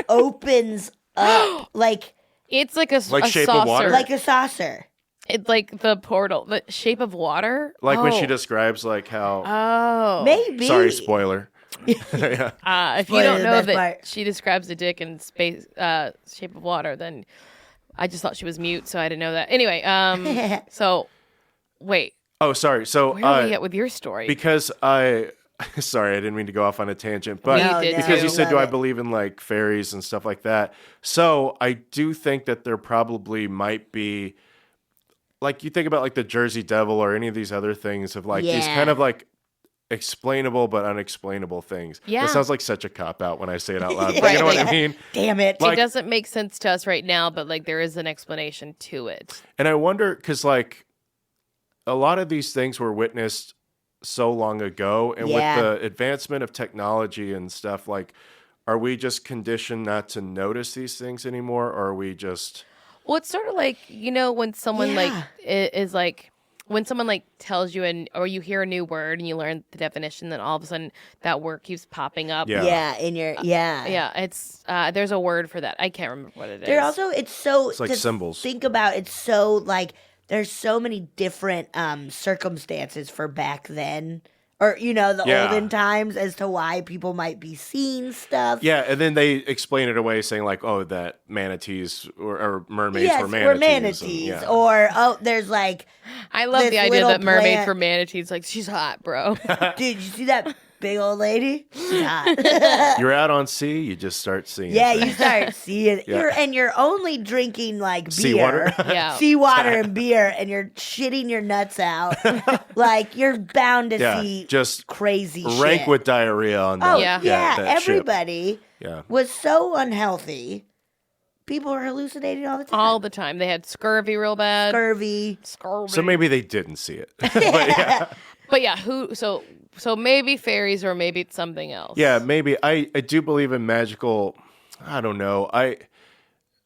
opens up like It's like a Like a Shape of saucer. Water? like a saucer. It's like the portal, the shape of water. Like when she Oh. describes like how. Oh, Maybe. Sorry, spoiler. Yeah. If you Spoiler don't the know best that part. she describes a dick in space, shape of water, then I just thought she was mute, so I didn't know that. Anyway, so wait, Oh, sorry. So where are we at with your story? because sorry, I didn't mean to go off on a tangent, but No, you did because too. you said, Love do I it. believe in like fairies and stuff like that? So I do think that there probably might be, like you think about like the Jersey Devil or any of these other things of like these Yeah. kind of like explainable but unexplainable things. Yeah. It sounds like such a cop out when I say it out loud. But Right. you know what I mean? Damn it. Like- it doesn't make sense to us right now, but like there is an explanation to it. And I wonder, because like a lot of these things were witnessed so long ago, and Yeah. with the advancement of technology and stuff, like, are we just conditioned not to notice these things anymore, or are we just? Well, it's sort of like when someone like Yeah. is like when someone like tells you or you hear a new word and you learn the definition, then all of a sudden that word keeps popping up. Yeah. Yeah, in your Yeah, it's there's a word for that. I can't remember what it is. There also it's like to symbols. Think about it's so like there's so many different circumstances for back then. Or, the olden times as to why people might be seeing stuff. Yeah, and then they explain it away saying like, oh, that manatees or mermaids Yes, were manatees. manatees. And, Or, there's like, I love this the idea little that mermaids plant- were manatees. Like, she's hot, bro. dude, you see that big old lady? She's hot. you're out on sea, you just start seeing Yeah, things. you start seeing Yeah. you're only drinking like beer. Seawater? Yeah. Seawater and beer, and you're shitting your nuts out. Like, you're bound to see just crazy rank shit. with diarrhea on Oh, that. yeah, that ship. everybody Yeah. was so unhealthy. People were hallucinating all the time. All the time. They had scurvy real bad. Scurvy. Scurvy. So maybe they didn't see it. But yeah. But yeah, so maybe fairies or maybe it's something else. Yeah, maybe. I do believe in magical. I don't know.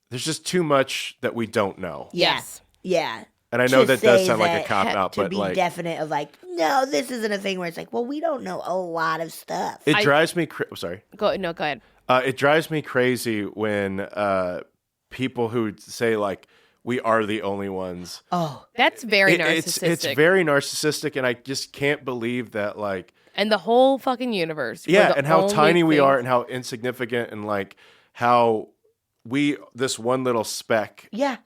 There's just too much that we don't know. Yes. Yeah. And I know To that does say sound like a that cop out, to but be like definite of like, no, this isn't a thing where it's like, well, we don't know a lot of stuff. it drives me. Sorry. Go ahead. It drives me crazy when people who say like we are the only ones. Oh, That's very It's narcissistic. very narcissistic, and I just can't believe that like and the whole fucking universe. we're yeah, the and how only tiny we thing- are, and how insignificant, and like how this one little speck yeah.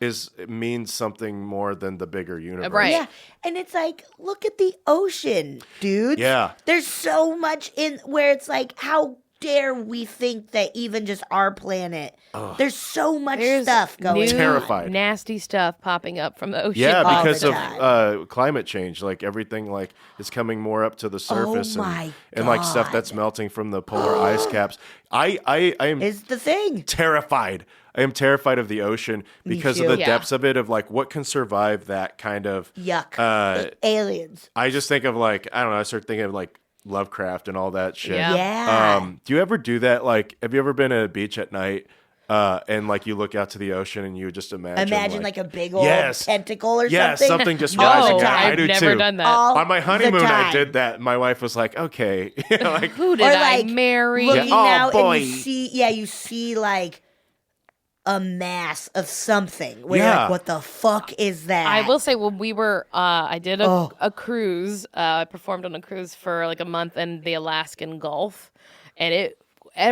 means something more than the bigger universe. Right. Yeah. And it's like, look at the ocean, dude. Yeah. There's so much in where it's like, how dare we think that even just our planet, there's so much There's stuff going new, on. Terrified. nasty stuff popping up from the ocean. Yeah, all because the of time. climate change, like everything like is coming more up to the surface, my and like stuff God. that's melting from the polar ice caps. I am Is the thing. terrified. I am terrified of the ocean because of too. the Yeah. depths of it. Of like what can survive that kind of Yuck. Aliens. I just think of like I don't know. I start thinking of like Lovecraft and all that shit. Yeah. Yeah. Do you ever do that? Like, have you ever been at a beach at night and like you look out to the ocean and you just imagine like a big old Yes. tentacle or yeah, something. something just No, rising out. I I've do never too. done that. All On my the honeymoon, I time. did that. My wife was like, "Okay," like, Who did Or I like marry? looking Yeah. Oh, out boy. and you see like a mass of something. Where you're Yeah. like, what the fuck is that? I will say when we were, I did a Oh. cruise. I performed on a cruise for like a month in the Alaskan Gulf, and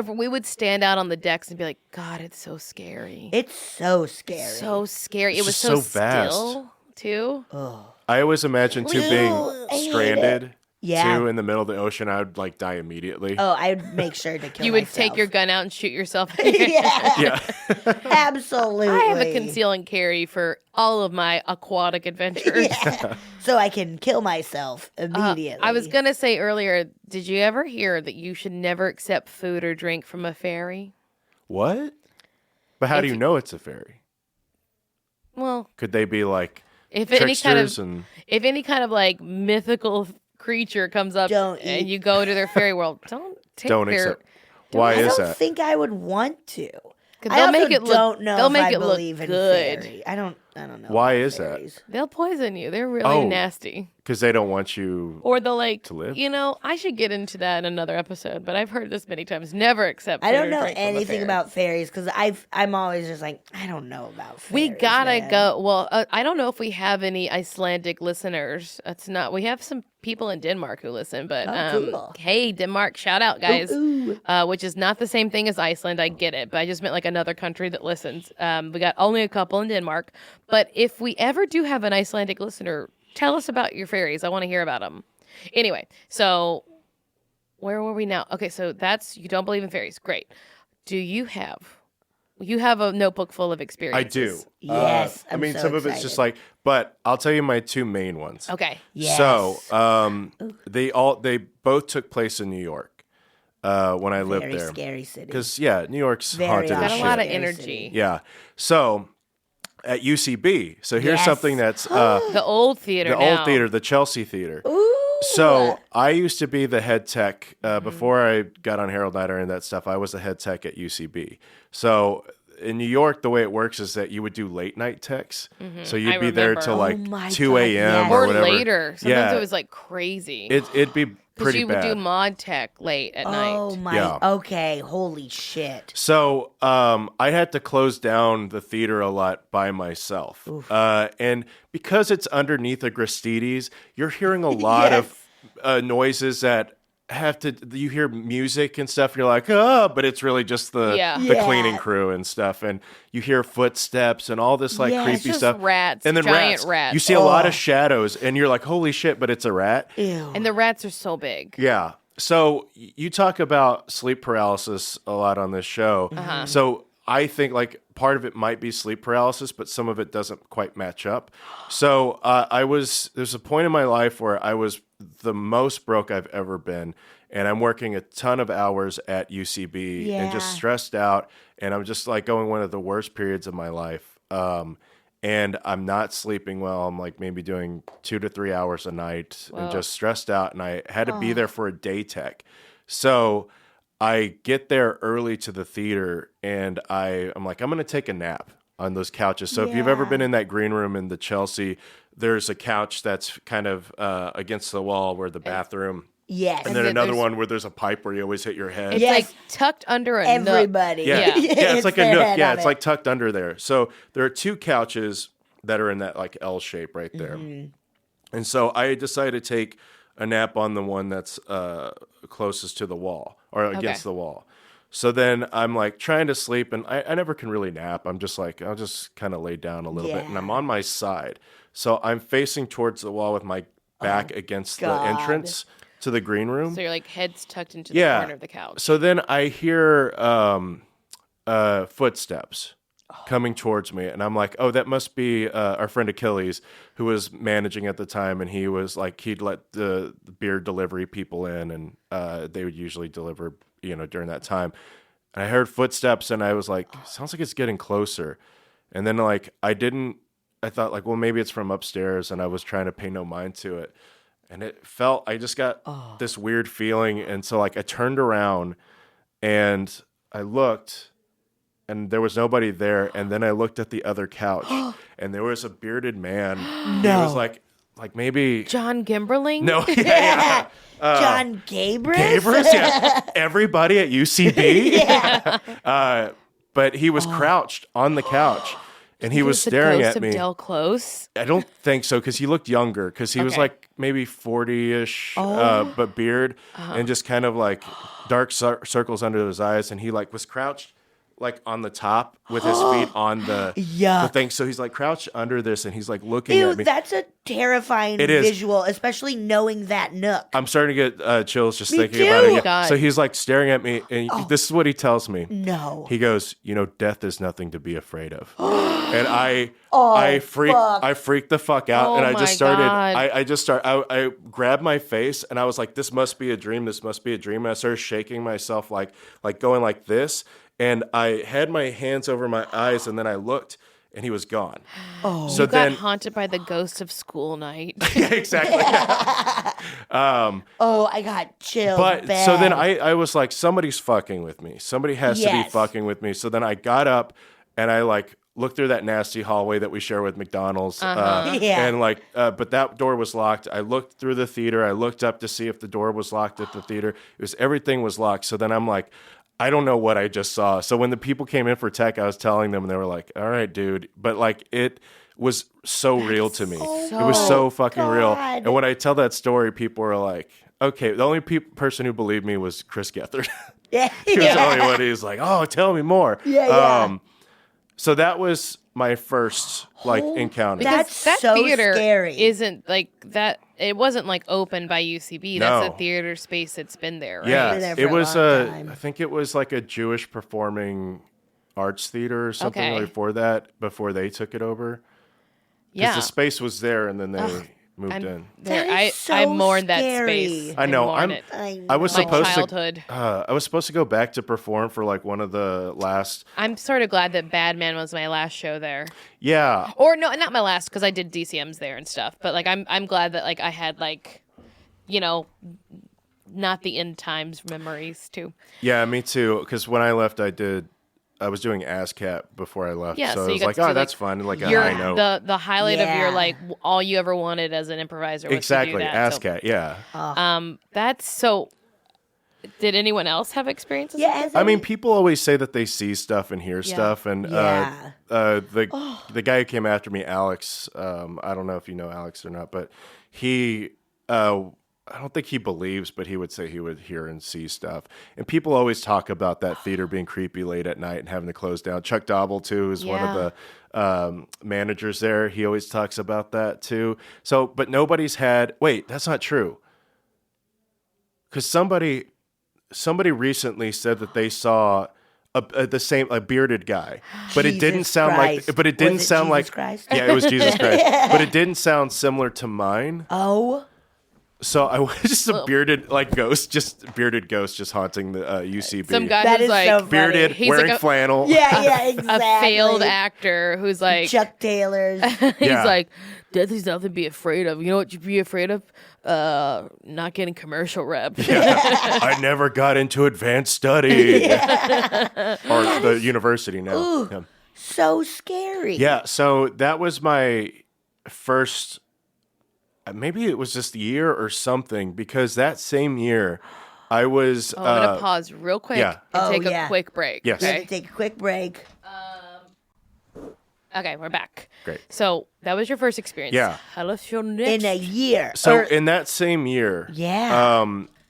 we would stand out on the decks and be like, God, it's so scary. It's so scary. So scary. It It's was just so so vast. still too. I always imagine too being I hate stranded Yeah. too in the middle of the ocean. I would like die immediately. Oh, I would make sure to kill You would myself. take your gun out and shoot yourself. yeah, Yeah, absolutely. I have a conceal and carry for all of my aquatic adventures. Yeah. So I can kill myself immediately. I was gonna say earlier, did you ever hear that you should never accept food or drink from a fairy? what? But how do you know it's a fairy? Well, Could they be like if any kind tricksters of and if any kind of like mythical creature comes up Don't and eat. you go to their fairy world, don't take don't their. accept? Why I is don't that? think I would want to. 'Cause I they'll also make it look- don't know they'll if make I it look believe in good. fairy. I don't know. Why about is that? fairies. They'll poison you. They're really Oh. nasty. Because they don't want you. Or they'll like, To live? you know, I should get into that in another episode, but I've heard this many times. Never accept. I food don't or know drink from a anything fairy. about fairies because I'm always just like I don't know about We fairies. gotta man. go. Well, I don't know if we have any Icelandic listeners. It's not. We have some people in Denmark who listen, but Oh, cool. hey, Denmark, shout out, guys. Ooh. Which is not the same thing as Iceland. I get it, but I just meant like another country that listens. We got only a couple in Denmark, but if we ever do have an Icelandic listener, tell us about your fairies. I want to hear about them. Anyway, so where were we now? Okay, so that's you don't believe in fairies. Great. Do you have a notebook full of I experiences? do. Yes, I I'm mean, so some of it's just like, but I'll tell you my two main ones. Okay. Yes. So, they both took place in New York when I lived Very there. scary city. Because New York's Very haunted Got as a shit. lot of Scary energy. city. Yeah. So at UCB. So here's Yes. something that's The old theater. the now. old theater, the Chelsea Theater. Ooh. So I used to be the head tech before I got on Harold Nighter and that stuff. I was the head tech at UCB. So in New York, the way it works is that you would do late night techs. So you'd I be there remember. till like my 2 God, a.m. yes. or Or whatever. later. Sometimes Yeah. it was like crazy. It'd be Because pretty you would bad. do mod tech late at Oh night. my. Yeah. Okay. Holy shit. So I had to close down the theater a lot by myself. And because it's underneath a Gristedes, you're hearing a lot of noises that you hear music and stuff. And you're like, oh, but it's really just the cleaning crew and stuff. And you hear footsteps and all this like Yeah. creepy It's just stuff. rats, and then giant rats. You see a lot of shadows and you're like, holy shit, but it's a rat. Ew. And the rats are so big. Yeah. So you talk about sleep paralysis a lot on this show. So I think like part of it might be sleep paralysis, but some of it doesn't quite match up. So there's a point in my life where I was the most broke I've ever been. And I'm working a ton of hours at UCB and just stressed out. And I'm just like going one of the worst periods of my life. And I'm not sleeping well. I'm like maybe doing 2 to 3 hours a night and just stressed out. And I had to be there for a day tech. So I get there early to the theater and I'm like, I'm going to take a nap on those couches. So if you've ever been in that green room in the Chelsea, there's a couch that's kind of against the wall where the bathroom. Yes. And then another one where there's a pipe where you always hit your head. It's like tucked under a nook. Everybody. Yeah, it's like a their nook. head Yeah, on it's it. like tucked under there. So there are 2 couches that are in that like L shape right there. And so I decided to take a nap on the one that's closest to the wall or against the wall. So then I'm like trying to sleep and I never can really nap. I'm just like, I'll just kind of lay down a little bit and I'm on my side. So I'm facing towards the wall with my back against the entrance to the green room. So you're like head's tucked into the corner of the couch. So then I hear footsteps coming towards me, and I'm like, oh, that must be our friend Achilles, who was managing at the time, and he was like, he'd let the beer delivery people in, and they would usually deliver, during that time. And I heard footsteps, and I was like, sounds like it's getting closer. And then like I thought like, well, maybe it's from upstairs, and I was trying to pay no mind to it. And I just got this weird feeling. And so like I turned around and I looked and there was nobody there. And then I looked at the other couch and there was a bearded man. No. He was like maybe. John Gimberling? No. Yeah. John Gabris? Gabris, yeah. Everybody at UCB. But he was crouched on the couch. And he was staring at me. Of Del Close? I don't think so because he looked younger because he was like maybe 40-ish, but beard and just kind of like dark circles under his eyes. And he like was crouched like on the top with his feet on the thing. So he's like crouched under this and he's like looking at me. That's a terrifying visual, especially knowing that nook. I'm starting to get chills just thinking too. about it. Oh, God. So he's like staring at me and this is what he tells me. No. He goes, death is nothing to be afraid of. And I freaked the fuck out. Oh And I just started, God. I grabbed my face and I was like, this must be a dream. This must be a dream. And I started shaking myself like going like this. And I had my hands over my eyes and then I looked and he was gone. Oh. So You then got haunted by the ghost of school night. yeah, exactly. I got chills. But bad. so then I was like, somebody's fucking with me. Somebody has to be fucking with me. So then I got up and I like looked through that nasty hallway that we share with McDonald's. And like, but that door was locked. I looked through the theater. I looked up to see if the door was locked at the theater. Everything was locked. So then I'm like, I don't know what I just saw. So when the people came in for tech, I was telling them and they were like, all right, dude. But like, it was so real to me. It was so fucking real. And when I tell that story, people are like, okay. The only person who believed me was Chris Gethard. He was the only one who's like, oh, tell me more. So that was my first like encounter. Because that so theater scary. isn't like that. It wasn't like opened by UCB. That's a theater space that's been there, right? Yeah, Been there for it a was long time. I think it was like a Jewish performing arts theater or something Okay. before they took it over. Yeah. The space was there and then they moved in. There, That is I so mourn that scary. space. I know. mourn it. I was My supposed childhood. to. I was supposed to go back to perform for like one of the last. I'm sort of glad that Bad Man was my last show there. Yeah. Or no, not my last because I did DCMs there and stuff. But like, I'm glad that like I had like, not the end times memories too. Yeah, me too. Because when I left, I did I was doing ASCAT before I left, Yeah, so so I you was got like, to do, that's fun, like a your high note. the highlight of your Yeah. like all you ever wanted as an improviser was Exactly, to do that. ASCAT, yeah. That's so. Did anyone else have experiences? Yeah, with has that? I mean, people always say that they see stuff and hear stuff, and Yeah. the guy who came after me, Alex, I don't know if you know Alex or not, but he, I don't think he believes, but he would say he would hear and see stuff. And people always talk about that theater being creepy late at night and having to close down. Chuck Dobble, too, is one of the managers there. He always talks about that, too. So, but nobody's had, wait, that's not true. Because somebody recently said that they saw a bearded guy, but it didn't Jesus sound Christ. like. But it didn't Was it sound Jesus like. Christ? Yeah, it was Jesus Christ, but it didn't sound similar to mine. Oh. So I was just a bearded ghost, just haunting the UCB. Some guy That who's is like so funny. bearded, He's wearing like a- flannel. Yeah, a exactly. failed actor who's like Chuck Taylor's. he's Yeah. like, death is nothing to be afraid of. You know what you'd be afraid of? Not getting commercial rep. I never got into advanced study or the university now. Ooh. Yeah. So scary. Yeah, so that was my first. Maybe it was just a year or something, because that same year I was. I'm gonna pause real quick yeah. and take yeah. a quick break. Yes. We have Okay. to take a quick break. Okay, we're back. Great. So that was your first experience. Yeah. Tell us your next. In a year. So Or- in that same year, Yeah.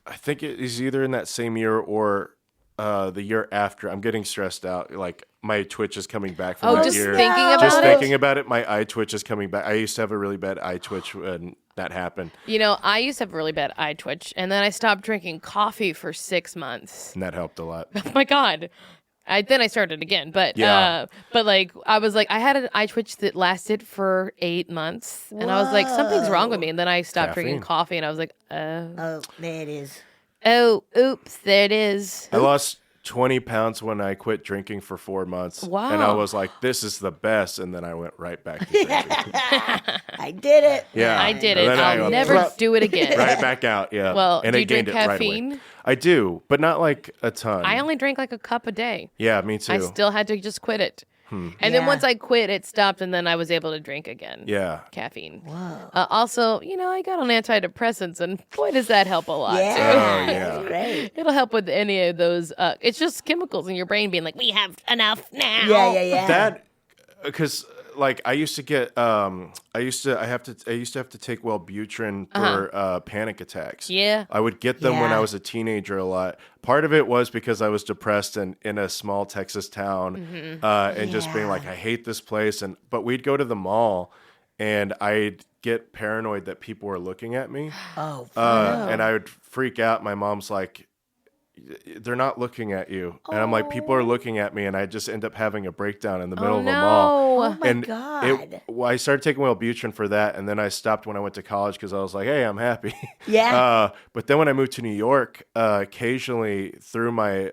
I think it is either in that same year or the year after. I'm getting stressed out. Like my twitch is coming back from that just year. thinking about Just it. thinking about it, my eye twitch is coming back. I used to have a really bad eye twitch when that happened, You know, I used to have a really bad eye twitch, and then I stopped drinking coffee for 6 months. and that helped a lot. Oh my god. Then I started again, but Yeah. but like I was like I had an eye twitch that lasted for 8 months, and I was like something's wrong with me, and then I stopped drinking Caffeine. coffee, and I was like, Oh, there it is. oh, oops, there it is. I lost 20 pounds when I quit drinking for 4 months. And I Wow. was like, this is the best. And then I went right back to drinking. I did it. Yeah. I did And it. then I I'll went never plop, do it again. right back out. Yeah. Well, and do it you drink gained it right away. caffeine? I do, but not like a ton. I only drank like a cup a day. Yeah, me too. I still had to just quit it. And then Yeah. once I quit, it stopped, and then I was able to drink again. Yeah. Caffeine. Whoa. Also, you know, I got on antidepressants, and boy, does that help a lot. Yeah. Too. Oh, yeah. That's great. It'll help with any of those. It's just chemicals in your brain being like, we have enough now. Yeah. That, because like I used to get, I used to have to take Wellbutrin for panic attacks. Yeah. I would get them when I Yeah. was a teenager a lot. Part of it was because I was depressed and in a small Texas town, and just being like, I hate this place. But we'd go to the mall, and I'd get paranoid that people were looking at me, Oh, and I would freak out. My mom's like, they're not looking at you. And I'm like, people are looking at me, and I just end up having a breakdown in the middle of the mall. oh my And God. I started taking Wellbutrin for that, and then I stopped when I went to college because I was like, hey, I'm happy. Yeah. But then when I moved to New York, occasionally through my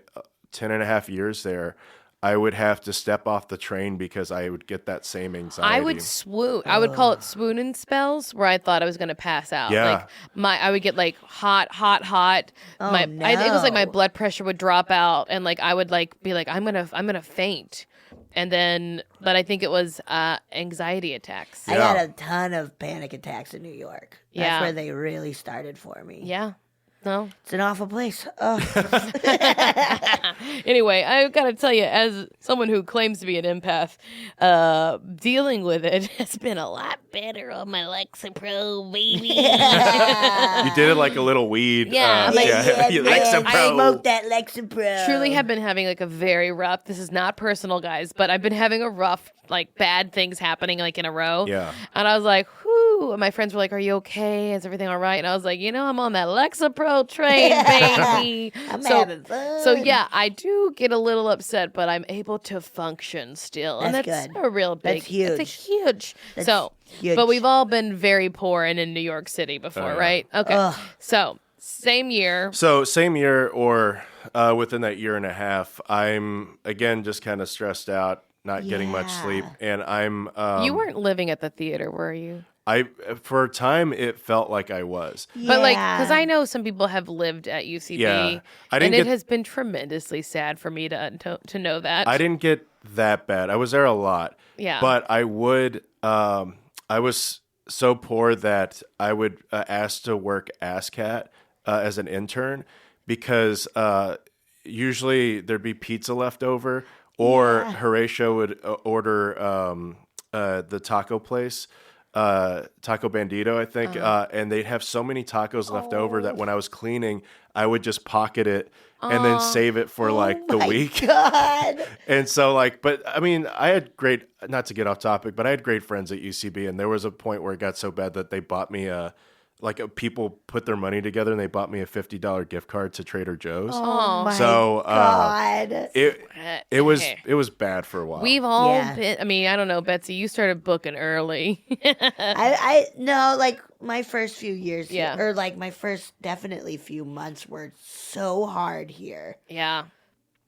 10 and a half years there, I would have to step off the train because I would get that same anxiety. I would swoon. I would call it swooning spells, where I thought I was going to pass out. Yeah. Like I would get like hot. Oh, I think it was like my no. blood pressure would drop out, and like I would like be like I'm gonna faint, and then but I think it was anxiety attacks. I Yeah. had a ton of panic attacks in New York. That's Yeah. where they really started for me. Yeah. No. It's an awful place. Oh. Anyway, I've got to tell you, as someone who claims to be an empath, dealing with it has been a lot better on my Lexapro, baby. You did it like a little weed. Yeah, like- you I Lexapro. smoked that Lexapro. Truly have been having like a very rough, this is not personal, guys, but I've been having a rough, like bad things happening like in a row. Yeah. And I was like, whew. And my friends were like, are you okay? Is everything all right? And I was like, I'm on that Lexapro train, baby. I'm so, having fun. So yeah, I do get a little upset, but I'm able to function still. And That's that's good. a real big, That's huge. It's a huge. That's so, huge. but we've all been very poor and in New York City before, yeah. right? Okay. Ugh. So same year. So same year or within that year and a half, I'm again just kind of stressed out, not getting much Yeah. sleep, and I'm You weren't living at the theater, were you? for a time it felt like I was. But like, because I know some people have lived at UCB, Yeah. and it has been tremendously sad for me to know that. I didn't get that bad. I was there a lot. Yeah. But I would, I was so poor that I would ask to work ASCAT as an intern because usually there'd be pizza left over, or Horatio would order the taco place. Taco Bandito, I think, and they'd have so many tacos left over that when I was cleaning, I would just pocket it and then save it for like the week. God. And so like, but I mean, I had great, not to get off topic, but I had great friends at UCB, and there was a point where it got so bad that they bought me people put their money together and they bought me a $50 gift card to Trader Joe's. Oh my So, God. It was bad for a while. We've all been. I mean, I don't know, Betsy. You started booking early. I no, like my first few years Yeah. here, or like my first definitely few months were so hard here. Yeah.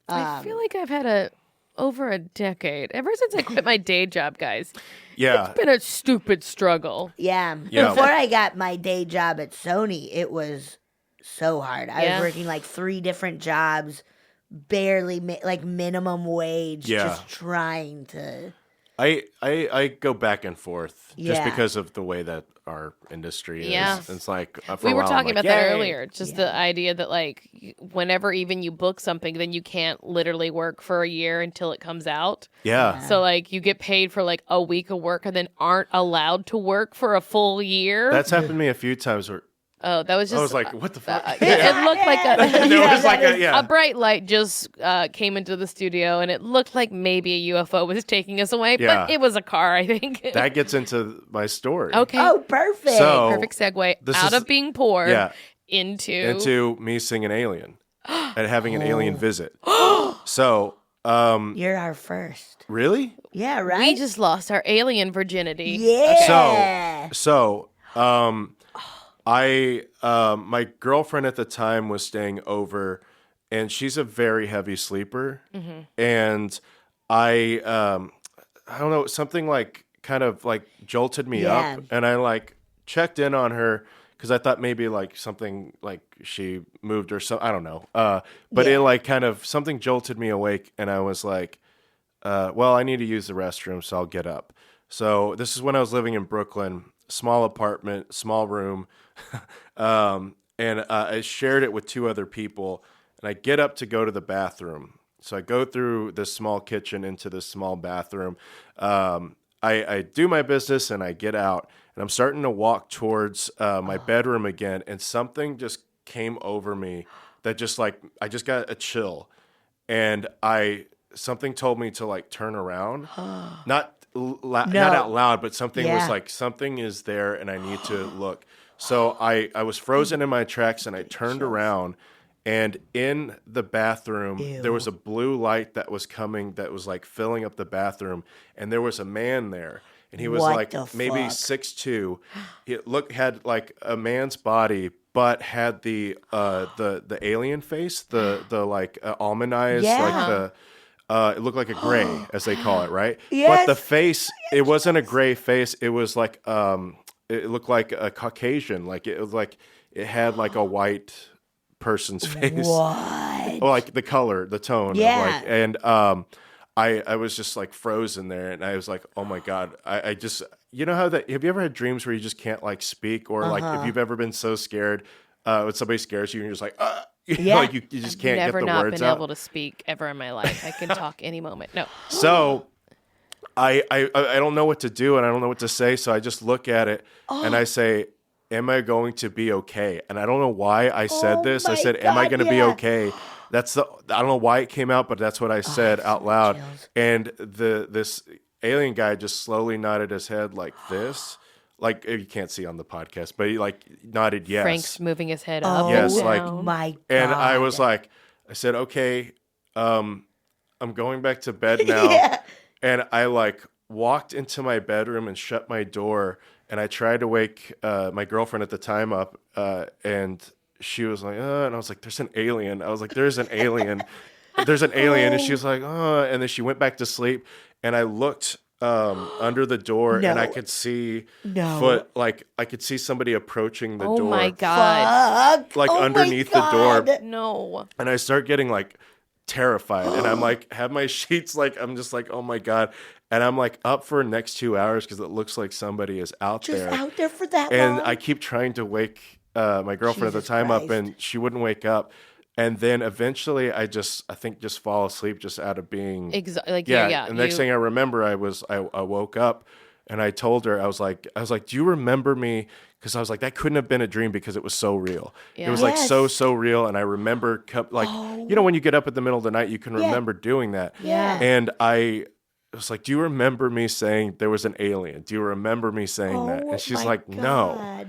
I feel like I've had over a decade ever since I quit my day job, guys. Yeah. It's been a stupid struggle. Yeah. Yeah. Before I got my day job at Sony, it was so hard. I was working like 3 different jobs, barely like minimum wage, just trying to. I go back and forth just Yeah. because of the way that our industry is. Yeah. It's like for We a were while, talking I'm like, about that "Yay." earlier. Just the idea that like whenever even you book something, then you can't literally work for a year until it comes out. Yeah. So like you get paid for like a week of work and then aren't allowed to work for a full year. That's happened to me a few times where Oh, that was just. I was like, what the fuck? It looked like There was like a bright light just came into the studio, and it looked like maybe a UFO was taking us away, Yeah. but it was a car, I think. That gets into my story. Okay. Oh, perfect. So- Perfect segue this out is- of being poor Yeah. into Me seeing an alien and having an alien visit. So, You're our first. really? Yeah, right? we just lost our alien virginity. Yeah. So, my girlfriend at the time was staying over, and she's a very heavy sleeper. And I don't know, something like kind of like jolted me Yeah. up, and I like checked in on her because I thought maybe like something like she moved or something. I don't know. But it like kind of something jolted me awake, and I was like, well, I need to use the restroom, so I'll get up. So this is when I was living in Brooklyn, small apartment, small room. And I shared it with 2 other people, and I get up to go to the bathroom. So I go through this small kitchen into this small bathroom. I do my business and I get out, and I'm starting to walk towards my bedroom again, and something just came over me that just like, I just got a chill, and something told me to like turn around, not out loud, but something was like, something is there and I need to look. So I was frozen in my tracks, and I turned around, and in the bathroom, there was a blue light that was coming that was like filling up the bathroom, and there was a man there, and he was What like the maybe fuck? 6'2". He had like a man's body, but had the alien face, the like almond eyes, like the. It looked like a gray, as they call it, right? Yes. But the face, it wasn't a gray face. It was like, it looked like a Caucasian. Like it was like, it had like a white person's face. What? Or like the color, the tone. Yeah. And I was just like frozen there, and I was like, oh my God. I just, you know how have you ever had dreams where you just can't like speak, or like if you've ever been so scared when somebody scares you and you're just like, Yeah. like you just can't get Never the not words been out. able to speak ever in my life. I can talk any moment. No. So I don't know what to do, and I don't know what to say. So I just look at it and I say, am I going to be okay? And I don't know why I said this. I my said, am I God, going to be yeah. okay? I don't know why it came out, but that's what I said out loud. chills. And this alien guy just slowly nodded his head like this. Like, you can't see on the podcast, but he like nodded yes. Frank's moving his head up. Yes, and like- down. My God. And I was like, I said, okay, I'm going back to bed now. Yeah. And I like walked into my bedroom and shut my door. And I tried to wake my girlfriend at the time up. And she was like, and I was like, there's an alien. I was like, there's an alien. There's an alien. And she was like, and then she went back to sleep. And I looked under the door, and I could see foot, like I could see somebody approaching the door. Oh my God. Fuck. Like underneath the door. No. And I start getting like terrified, and I'm like, have my sheets, like, I'm just like, oh my God. And I'm like up for the next 2 hours because it looks like somebody is out there. Just out there for that And long? I keep trying to wake my girlfriend at the Jesus time up, Christ. and she wouldn't wake up. And then eventually I think just fall asleep just out of being Yeah. And next thing I remember, I woke up, and I told her, I was like, do you remember me? Because I was like, that couldn't have been a dream because it was so real. Yeah. It was like so real. And I remember when you get up in the middle of the night, you can remember doing that. Yeah. And I was like, do you remember me saying there was an alien? Do you remember me saying that? And she's like, no.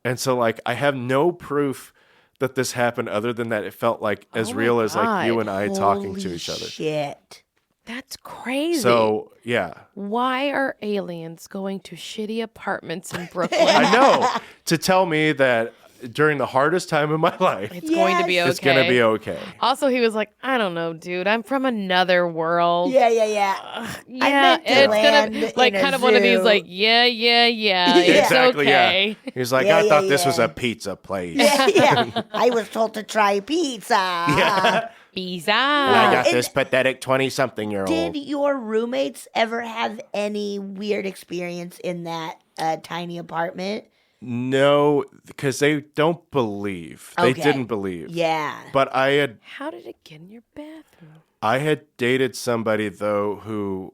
And so like, I have no proof that this happened other than that it felt like as real as like you and I talking to each other. Shit. That's crazy. So, yeah. Why are aliens going to shitty apartments in Brooklyn? I know. To tell me that during the hardest time in my life, It's going to be okay. it's going to be okay. Also, he was like, I don't know, dude. I'm from another world. Yeah. Yeah, meant to it's land gonna like in a kind of one of these zoo. like, yeah. It's Exactly, okay. yeah. He's like, Yeah, I thought yeah, this was yeah. a pizza place. Yeah. I was told to try pizza. Yeah. Pizza. And I got And- this pathetic 20-something-year-old. Did your roommates ever have any weird experience in that tiny apartment? No, because they don't believe. They Okay. didn't believe. Yeah. But How did it get in your bathroom? I had dated somebody, though, who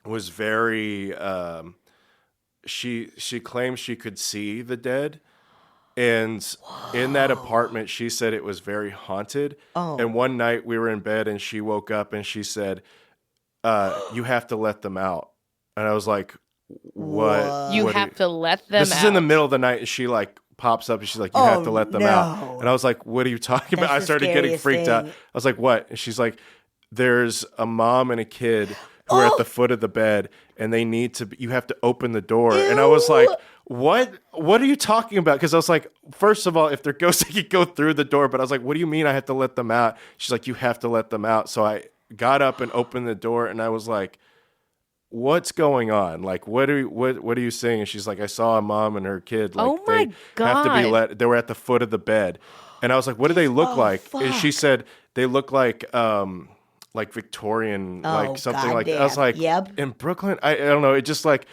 was very she claimed she could see the dead, and in that apartment she said it was very haunted. And one night we were in bed and she woke up and she said, you have to let them out. And I was like, what? You What have to let them This out. is in the middle of the night, and she like pops up and she's like, you have to let them out. no. And I was like, what are you talking about? I That's the started getting scariest freaked out. thing. I was like, what? And she's like, there's a mom and a kid who are at the foot of the bed, and they need to you have to open the door. And I was like, what are you talking about? Because I was like, first of all, if they're ghosts, they could go through the door. But I was like, what do you mean I have to let them out? She's like, you have to let them out. So I got up and opened the door, and I was like, what's going on? Like, what are you saying? And she's like, I saw a mom and her kid. Like, Oh my they have to be God. they were at the foot of the bed. And I was like, what do they look like? And she said, they look like Victorian, like something like that. I was like, Yep. in Brooklyn? I don't know. It just like,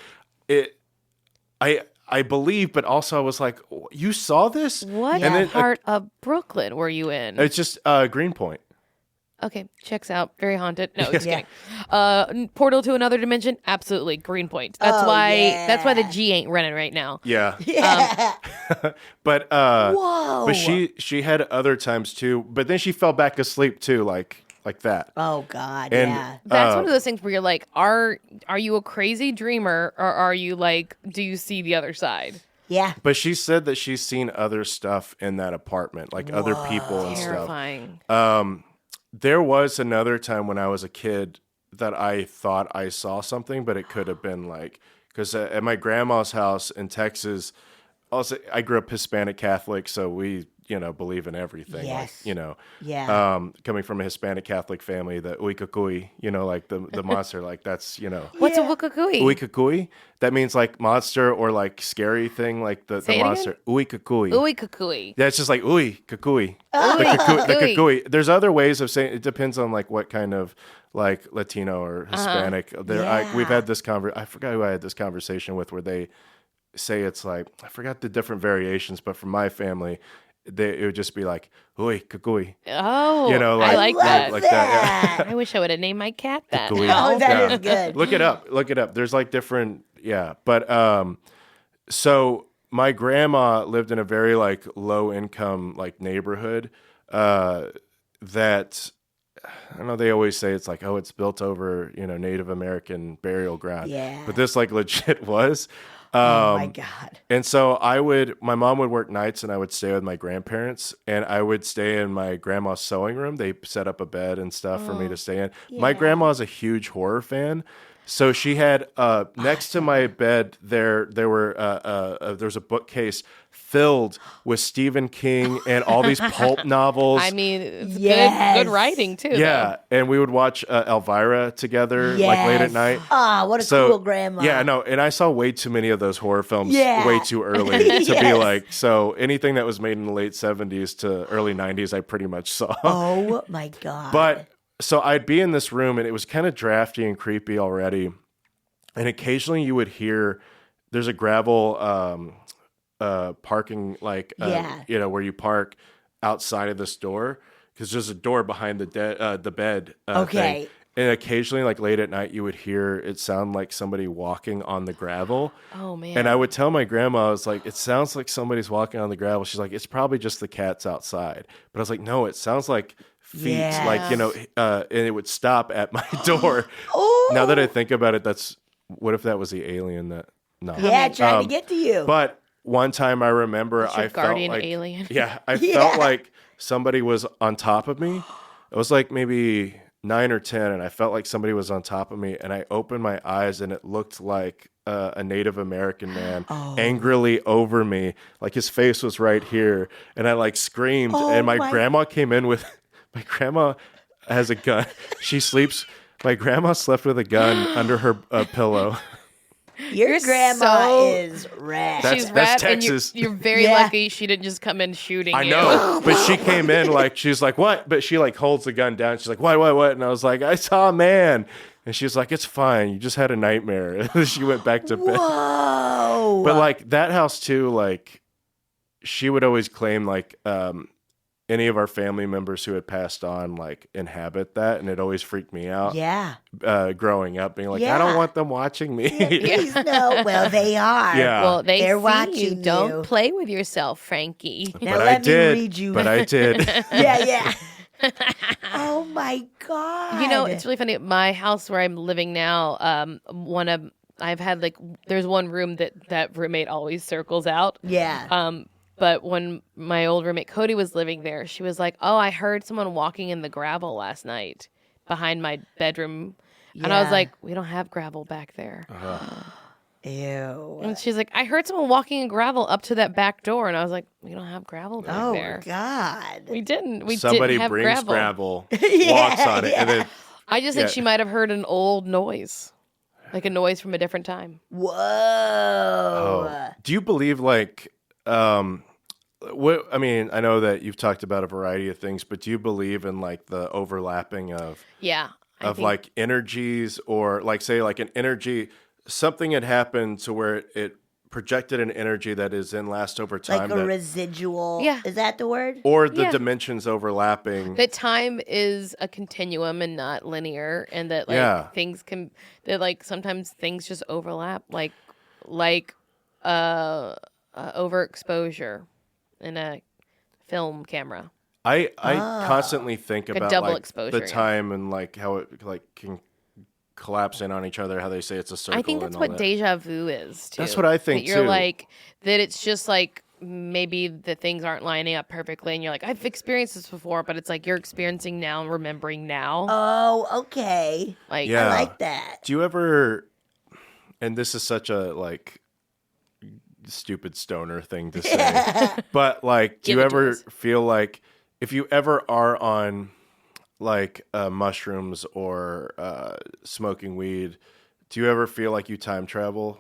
I believe, but also I was like, you saw this? What And then, part of Brooklyn were you in? it's just Greenpoint. Okay, checks out. Very haunted. No, just kidding. Portal to another dimension? Absolutely. Greenpoint. That's why the G ain't running right now. Yeah. Yeah. But Whoa. but she had other times too. But then she fell back asleep too, like that. Oh God. And Yeah. That's one of those things where you're like, are you a crazy dreamer, or are you like, do you see the other side? Yeah. But she said that she's seen other stuff in that apartment, like other people and stuff. Terrifying. There was another time when I was a kid that I thought I saw something, but it could have been like, because at my grandma's house in Texas, also I grew up Hispanic Catholic, so we believe in everything. Yes. Like, Yeah. coming from a Hispanic Catholic family, the uikakui, like the monster, like that's What's a wukakui? uikakui. That means like monster or like scary thing, like the Say it monster. Uikakui. Uikakui. Yeah, it's just like ooey, kakui. Oh, The Kakui. kakui. There's other ways of saying it. Depends on like what kind of like Latino or Hispanic. We've had this I forgot who I had this conversation with where they say it's like, I forgot the different variations, but from my family, it would just be like ooey, kakui. Oh, Like, I like that. Like that. Yeah. I wish I would have named my cat that. Kakui. now. Oh, that Yeah. is good. Look it up. There's like different, But so my grandma lived in a very like low income like neighborhood that I know they always say it's like, oh, it's built over, Native American burial ground. Yeah. But this like legit was. Oh my God. And so my mom would work nights and I would stay with my grandparents and I would stay in my grandma's sewing room. They set up a bed and stuff for me to stay in. My grandma's a huge horror fan. So she had next to my bed there was a bookcase filled with Stephen King and all these pulp novels. I mean, it's Yes. good writing too. Yeah, and we would watch Elvira together Yes. like late at night. Ah, what a cool grandma. Yeah, no, and I saw way too many of those horror films Yeah. way too early to be Yes. like, so anything that was made in the late 70s to early 90s, I pretty much saw. Oh my God. But so I'd be in this room and it was kind of drafty and creepy already. And occasionally you would hear there's a gravel parking where you park outside of this door because there's a door behind the bed. Okay. Thing. And occasionally, like late at night, you would hear it sound like somebody walking on the gravel. Oh man. And I would tell my grandma, I was like, it sounds like somebody's walking on the gravel. She's like, it's probably just the cats outside. But I was like, no, it sounds like feet, and it would stop at my door. Oh. Now that I think about it, what if that was the alien that, no. Yeah, trying to get to you. But one time I remember That's your I felt guardian like, alien. yeah, I felt like somebody was on top of me. It was like maybe 9 or 10, and I felt like somebody was on top of me, and I opened my eyes, and it looked like a Native American man angrily over me, like his face was right here, and I like screamed, and my grandma came in with, my grandma has a gun. My grandma slept with a gun under her pillow. Your grandma is rad. She's That's rad, Texas. And you're very lucky she didn't just come in shooting I you. know, but she came in like, she's like, what? But she like holds the gun down. She's like, what? And I was like, I saw a man. And she's like, it's fine. You just had a nightmare. She went back to bed. Whoa. But like that house too, like she would always claim like any of our family members who had passed on like inhabit that, and it always freaked me out. Yeah. Growing up, being like, I don't want them watching me. Please no. Well, they are. Yeah. Well, They're see watching you. you. Don't play with yourself, Frankie. Now But let I did. me read you. But I did. Yeah. Oh my God. You know, it's really funny. My house where I'm living now, I've had like, there's one room that roommate always circles out. Yeah. But when my old roommate Cody was living there, she was like, "Oh, I heard someone walking in the gravel last night behind my bedroom," and I was Yeah. like, "We don't have gravel back there." Ew. And she's like, "I heard someone walking in gravel up to that back door," and I was like, "We don't have gravel back Oh there. God. We didn't. We Somebody didn't have brings gravel." walks on it, and then I just think she might have heard an old noise, like a noise from a different time. Whoa. do you believe like what I mean, I know that you've talked about a variety of things, but do you believe in like the overlapping of Yeah. I think- like energies, or like say like an energy, something had happened to where it projected an energy that is in last over time, Like a residual. Yeah. Is that the word? or the Yeah. dimensions overlapping. that time is a continuum and not linear, and that like things can, that like sometimes things just overlap, like overexposure in a film camera. I constantly think Like a about double like exposure, the yeah. time and like how it like can collapse in on each other, how they say it's a circle. I think that's and all what that. deja vu is too. That's what I think, that you're too. like, that it's just like maybe the things aren't lining up perfectly, and you're like, I've experienced this before, but it's like you're experiencing now and remembering now. Oh, okay. Like, Yeah. I like that. Do you ever, and this is such a like stupid stoner thing to say, but like, do Give you it to ever us. feel like if you ever are on like mushrooms or smoking weed, do you ever feel like you time travel?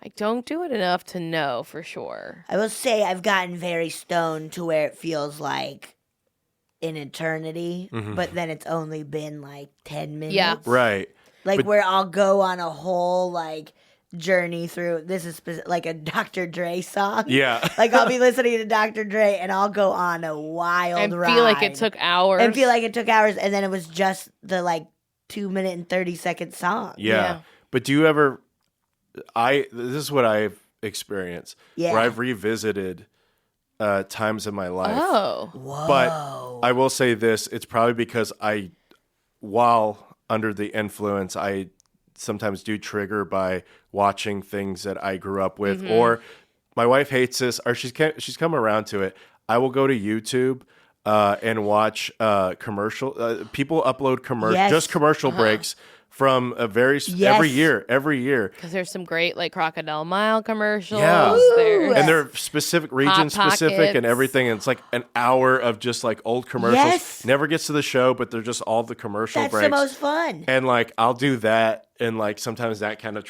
I don't do it enough to know for sure. I will say I've gotten very stoned to where it feels like an eternity, but then it's only been like 10 minutes. Yeah. Right. Like But- where I'll go on a whole like journey through, this is like a Dr. Dre song. Yeah. Like I'll be listening to Dr. Dre and I'll go on a wild And ride. feel like it took hours. And feel like it took hours, and then it was just the like 2-minute and 30-second song. Yeah. Yeah. But do you ever, this is what I've experienced, Yeah. where I've revisited times in my life. Oh. Whoa. But I will say this, it's probably because while under the influence, I sometimes do trigger by watching things that I grew up with, or my wife hates this, or she's come around to it. I will go to YouTube and watch commercial. People upload Yes. just commercial breaks from every year. Because there's some great like Crocodile Mile commercials. Yeah. There's And they're specific, region specific, and Pockets. everything. And it's like an hour of just like old commercials. Yes. Never gets to the show, but they're just all the commercial That's breaks. the most fun. And like I'll do that, and like sometimes that kind of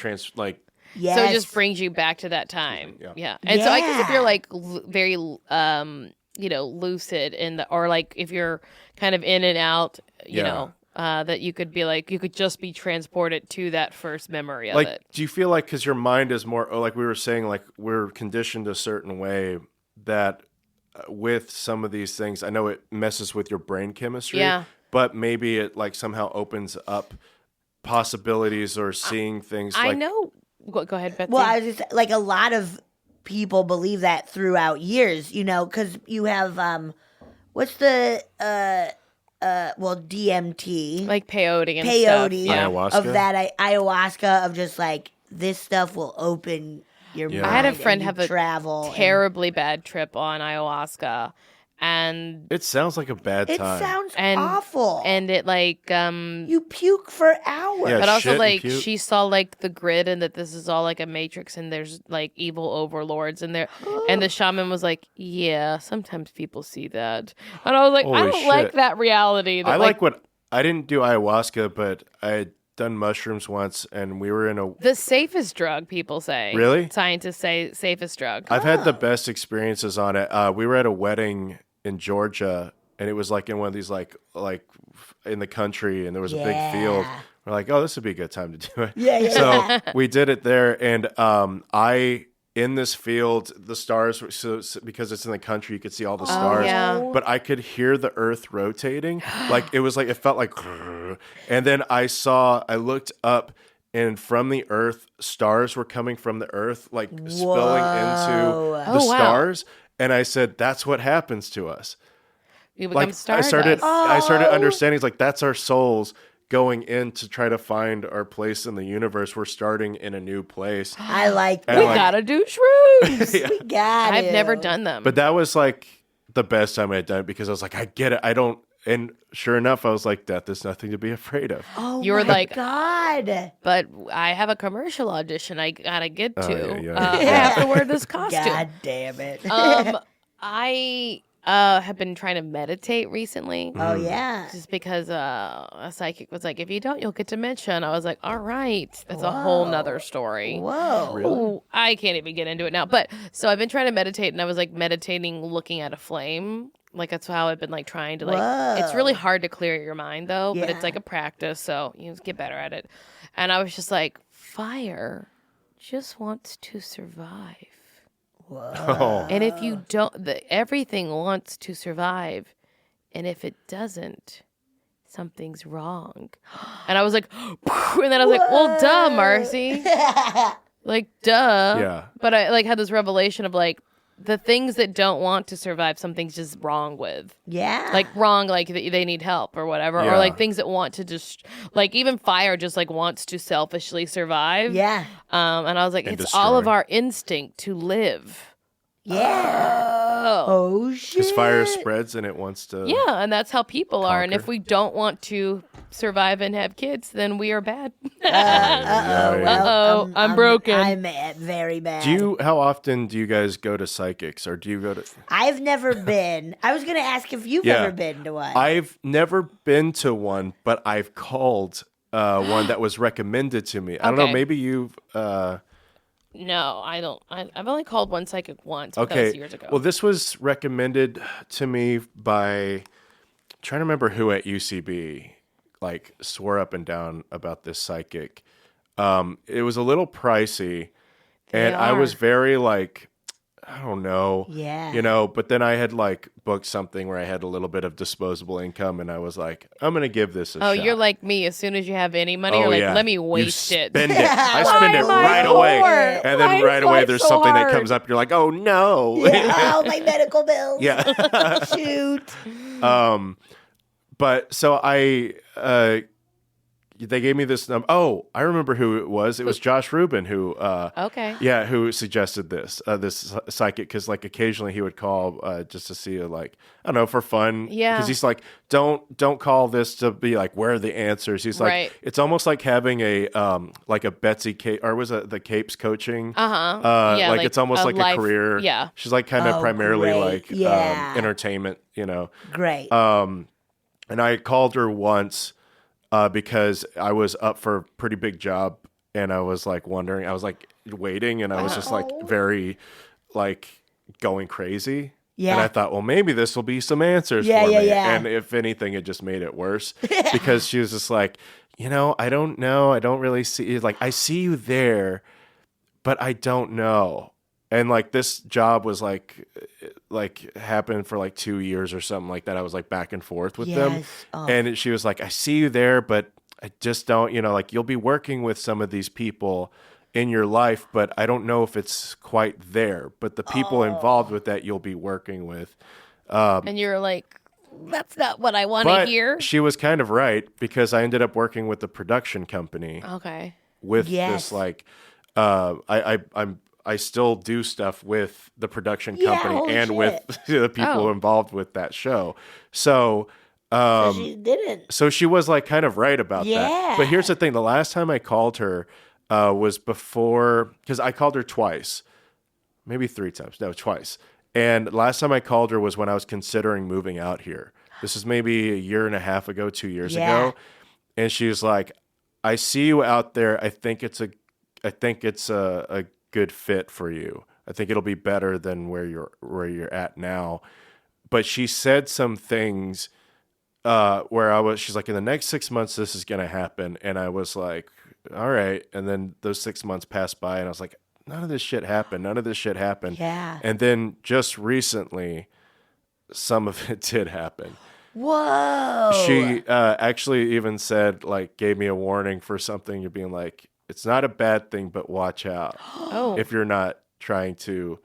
Yes. So it just brings you back to that time. Yeah. Yeah. And so I guess if Yeah. you're like very lucid or like if you're kind of in and out, you know, that you could be like, you could just be transported to that first memory of like, it. do you feel like, because your mind is more, like we were saying, like we're conditioned a certain way that with some of these things, I know it messes with your brain chemistry, Yeah. but maybe it like somehow opens up possibilities or seeing things. I like, know. Go ahead, Betsy. Well, I was just like a lot of people believe that throughout years, because you have what's the DMT, like peyote and stuff. peyote Yeah. Ayahuasca? of that ayahuasca of just like this stuff will open your Yeah. mind. I had a and friend you have a travel and- terribly bad trip on ayahuasca, and it sounds like a bad It time. sounds and awful. and it like you puke for hours. Yeah. but also shit and like puke. she saw like the grid and that this is all like a matrix and there's like evil overlords in there, and the shaman was like, yeah, sometimes people see that, and I was like, I Holy don't like shit. that reality. That, I like what I didn't do ayahuasca, but I had done mushrooms once, and we were in a. the safest drug, people say. Really? Scientists say safest drug. I've had the best experiences on it. We were at a wedding in Georgia, and it was like in one of these like in the country, and there was a big field. Yeah. We're like, oh, this would be a good time to do it. Yeah. So we did it there, and I in this field, the stars were so because it's in the country, you could see all the stars. yeah. But I could hear the earth rotating. Like it felt like, and then I looked up, and from the earth, stars were coming from the earth, like spilling into the Oh, wow. stars. And I said, that's what happens to us. You become Like stardust. I started understanding, like, that's our souls going in to try to find our place in the universe. We're starting in a new place. I like And We that. like- gotta do shrooms. Yeah. We got I've it. never done them. But that was like the best time I had done it, because I was like, I get it. I don't. And sure enough, I was like, death is nothing to be afraid of. Oh, You were my like- God. But I have a commercial audition I gotta get to. yeah. I have to wear this costume. God damn it. I have been trying to meditate recently. Oh, yeah. Just because a psychic was like, if you don't, you'll get dementia. And I was like, all right, that's a whole nother story. Whoa. Ooh, I can't even get into it now. But so I've been trying to meditate, and I was like meditating looking at a flame. Like that's how I've been like trying to like. It's really hard to clear your mind though, but Yeah. it's like a practice, so you get better at it. And I was just like, fire just wants to survive. Oh. And if you don't, everything wants to survive. And if it doesn't, something's wrong. And I was like, and then I was like, well, duh, Marcy. Like, duh. Yeah. But I like had this revelation of like, the things that don't want to survive, something's just wrong with. Yeah. Like wrong, like they need help or whatever. Yeah. Or like things that want to just, like even fire just like wants to selfishly survive. Yeah. And I was like, And it's all of destroy. our instinct to live. Yeah. Oh, shit. Because fire spreads and it wants to. Yeah, and that's how people are. And if Conquer. we don't want to survive and have kids, then we are bad. Well, I'm broken. I'm very bad. How often do you guys go to psychics, or do you go to? I've never been. I was going to ask if you've Yeah. ever been to one. I've never been to one, but I've called one that was recommended to me. I don't know. Okay. Maybe you've. No, I don't. I've only called one psychic once. But that was Okay. years ago. Well, this was recommended to me by. I'm trying to remember who at UCB like swore up and down about this psychic. It was a little pricey, and I was are. very like, I don't know. Yeah. But then I had like booked something where I had a little bit of disposable income, and I was like, I'm gonna give this a Oh, shot. you're like me. As soon as you have any money, Oh, you're like, yeah. let me You waste it. spend it. I spend it am I right poor? away. Why And then is right away, life there's so something that hard? comes up. You're like, oh no. Yeah, oh, my medical bills. Yeah. Shoot. But so I, they gave me this number. Oh, I remember who it was. It was Josh Rubin who Okay. yeah, who suggested this psychic, because like occasionally he would call just to see like, I don't know, for fun. Yeah. Because he's like, don't call this to be like, where are the answers? He's like, Right. it's almost like having a like a Betsy Cape, or was it the Capes coaching? Yeah, like it's almost like life, a career. Yeah. She's like kind of primarily great. like Yeah. entertainment, Great. and I called her once because I was up for a pretty big job, and I was like wondering, I was like waiting, and I was just like very like going crazy. Yeah. And I thought, well, maybe this will be some answers Yeah, for yeah, me. yeah. And if anything, it just made it worse because she was just like, I don't know. I don't really see, like, I see you there, but I don't know. And like this job was like happened for like 2 years or something like that. I was like back and forth with them. Yes. Oh. And she was like, I see you there, but I just don't, like you'll be working with some of these people in your life, but I don't know if it's quite there. But the people involved with that you'll be working with. And you're like, that's not what I want to But hear. she was kind of right, because I ended up working with the production company Okay. with Yes. this like I still do stuff with the production Yeah, company holy and with the people Oh. involved with that show. So She didn't. so she was like kind of right about Yeah. that. But here's the thing: the last time I called her was before, because I called her twice, maybe 3 times, no, twice. And last time I called her was when I was considering moving out here. This is maybe a year and a half ago, 2 years Yeah. ago. And she was like, I see you out there. I think it's a good fit for you. I think it'll be better than where you're at now. But she said some things where she's like, in the next 6 months, this is going to happen. And I was like, all right. And then those 6 months passed by, and I was like, none of this shit happened. None of this shit happened. Yeah. And then just recently, some of it did happen. Whoa. She actually even said, like, gave me a warning for something. You're being like, it's not a bad thing, but watch out Oh. if you're not trying to.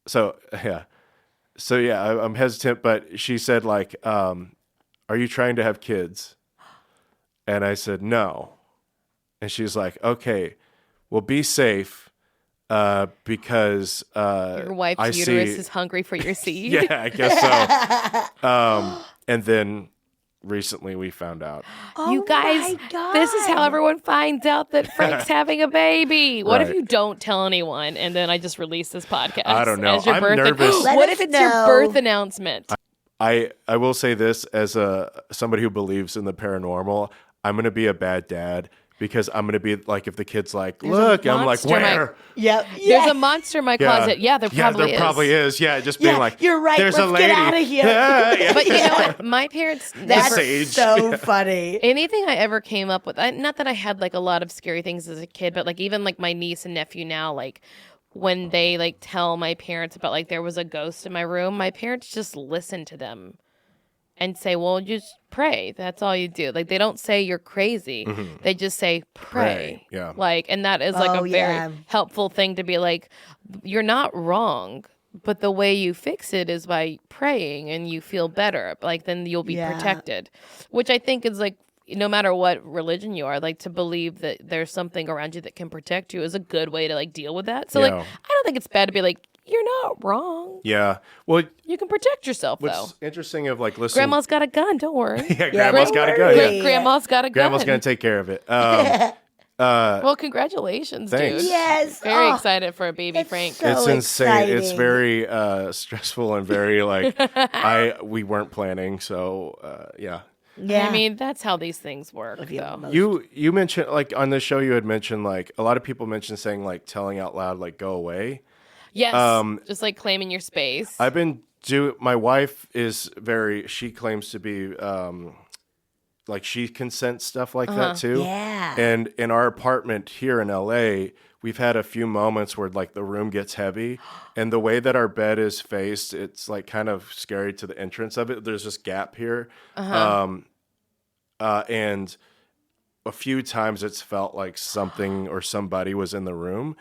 So yeah, I'm hesitant, but she said like, are you trying to have kids? And I said, no. And she's like, okay, well, be safe. Because Your wife's I uterus see, is hungry for your seed. yeah, I guess so. And then recently we found out. You guys, my this is how God. everyone finds out that Frank's having a baby. What if Right. you don't tell anyone and then I just release this podcast? I don't know. As your I'm birth nervous. Let What us if it's know. your birth announcement? I will say this as somebody who believes in the paranormal. I'm gonna be a bad dad, because I'm gonna be like, if the kid's like, There's a look, I'm like, monster in my- where? Yep. There's a monster in my closet. Yeah, there probably is. Yeah, just being Yeah, like, you're right. There's a Let's lady. get outta here. Yeah. But you know what? My parents That's never. Sage. so funny. Anything I ever came up with, not that I had like a lot of scary things as a kid, but like even like my niece and nephew now, like when they like tell my parents about like there was a ghost in my room, my parents just listen to them and say, well, just pray. That's all you do. Like they don't say you're crazy. They just say pray. Yeah. Like, and that is like Oh, a very yeah. helpful thing to be like, you're not wrong. But the way you fix it is by praying, and you feel better. Like then you'll be Yeah. protected, which I think is like, no matter what religion you are, like to believe that there's something around you that can protect you is a good way to like deal with that. So like, Yeah. I don't think it's bad to be like, you're not wrong. Yeah. Well, You can protect yourself though. what's interesting of like listening. Grandma's got a gun. Don't worry. Yeah, grandma's don't got to go. worry. Yeah. Grandma's got a gun. Grandma's gonna take care of it. Well, congratulations, Thanks. dude. Yes. Very Oh, excited for a baby, it's Frank. so It's insane. It's exciting. very stressful and very like we weren't planning. So yeah. Yeah. I mean, that's how these things work, you have though. most- You mentioned like on the show you had mentioned like a lot of people mentioned saying like telling out loud like go away. Yes, just like claiming your space. I've been my wife is she claims to be like she consents stuff like that too. Yeah. And in our apartment here in LA, we've had a few moments where like the room gets heavy, and the way that our bed is faced, it's like kind of scary to the entrance of it. There's this gap here. And a few times it's felt like something or somebody was in the room.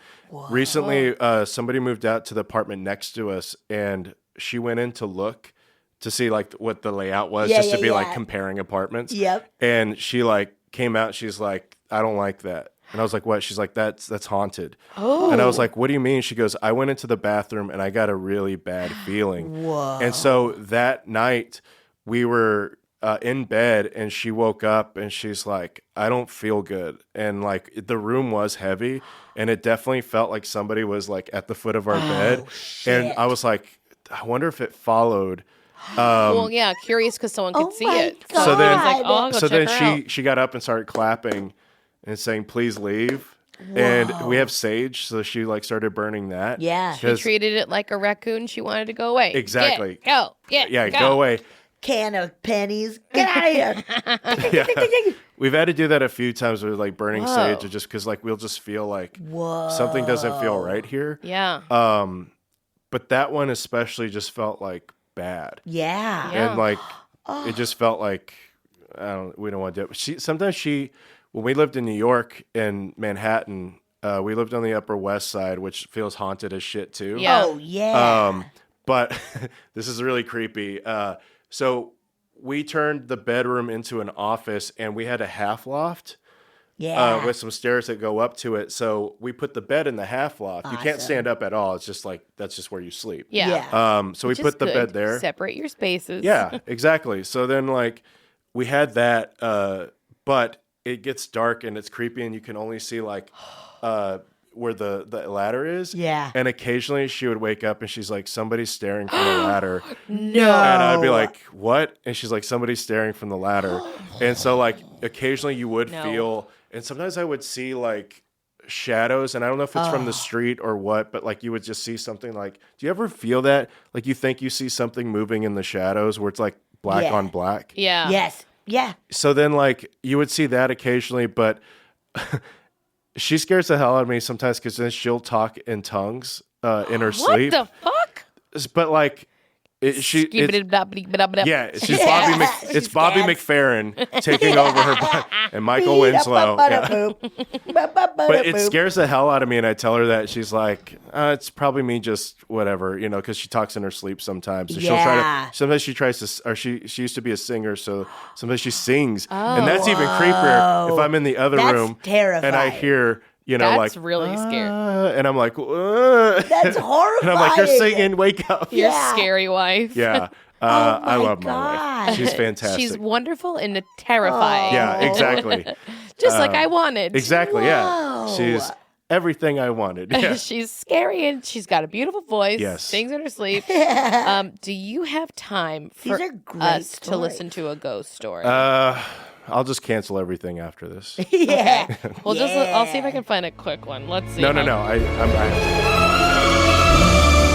Recently, somebody moved out to the apartment next to us, and she went in to look to see like what the layout was, Yeah, just to yeah, be like yeah. comparing apartments. Yep. And she like came out. She's like, I don't like that. And I was like, what? She's like, that's haunted. Oh. And I was like, what do you mean? She goes, I went into the bathroom and I got a really bad feeling. Whoa. And so that night we were in bed and she woke up and she's like, I don't feel good. And like the room was heavy and it definitely felt like somebody was like at the foot of our bed. Shit. And I was like, I wonder if it followed. Well, yeah, curious because someone could see it. God. So then, I was like, oh, I'll go so check then her out. she got up and started clapping and saying, please leave. And we have sage, so she like started burning that. Yeah. She treated it like a raccoon. She wanted to go away. Exactly. Go. Go away. Can of pennies. Get out of here. Yeah. We've had to do that a few times with like burning sage, just because like we'll just feel like something doesn't feel right here. Yeah. But that one especially just felt like bad. Yeah. And like it just felt like we don't want to do it. Sometimes when we lived in New York in Manhattan, we lived on the Upper West Side, which feels haunted as shit too. Yeah. Oh yeah. But this is really creepy. So we turned the bedroom into an office, and we had a half loft. Yeah. With some stairs that go up to it. So we put the bed in the half loft. You can't stand up at all. It's just like that's just where you sleep. Yeah. So we put the bed there. Separate your spaces. Yeah, exactly. So then like we had that, but it gets dark and it's creepy, and you can only see like where the ladder is. Yeah. And occasionally she would wake up and she's like, somebody's staring from the ladder. No. And I'd be like, what? And she's like, somebody's staring from the ladder. And so like occasionally you would feel, and sometimes I would see like shadows, and I don't know if it's from the street or what, but like you would just see something like, do you ever feel that? Like you think you see something moving in the shadows where it's like black on black? Yeah. Yes. Yeah. So then like you would see that occasionally, but she scares the hell out of me sometimes because then she'll talk in tongues in her sleep. What the fuck? But like, it's Bobby McFerrin taking over her body, and Michael Winslow. Yeah. But it scares the hell out of me, and I tell her that. She's like, it's probably me, just whatever, because she talks in her sleep sometimes. So she'll try to. Sometimes she tries to, or she used to be a singer, so sometimes she sings, and that's even creepier if I'm in the other room terrifying. and I hear. That's really scary. And I'm like, that's horrifying. And I'm like, you're singing, wake up. Your scary wife. Yeah. I love my wife. She's fantastic. She's wonderful and terrifying. Yeah, exactly. Just like I wanted. Exactly, Whoa. yeah. She's everything I wanted. Yeah. She's scary and she's got a beautiful voice. Yes. Sings in her sleep. Do you have time for These are great us to stories. listen to a ghost story? I'll just cancel everything after this. Yeah. Well, I'll see if I can find a quick one. Let's see. No. I'm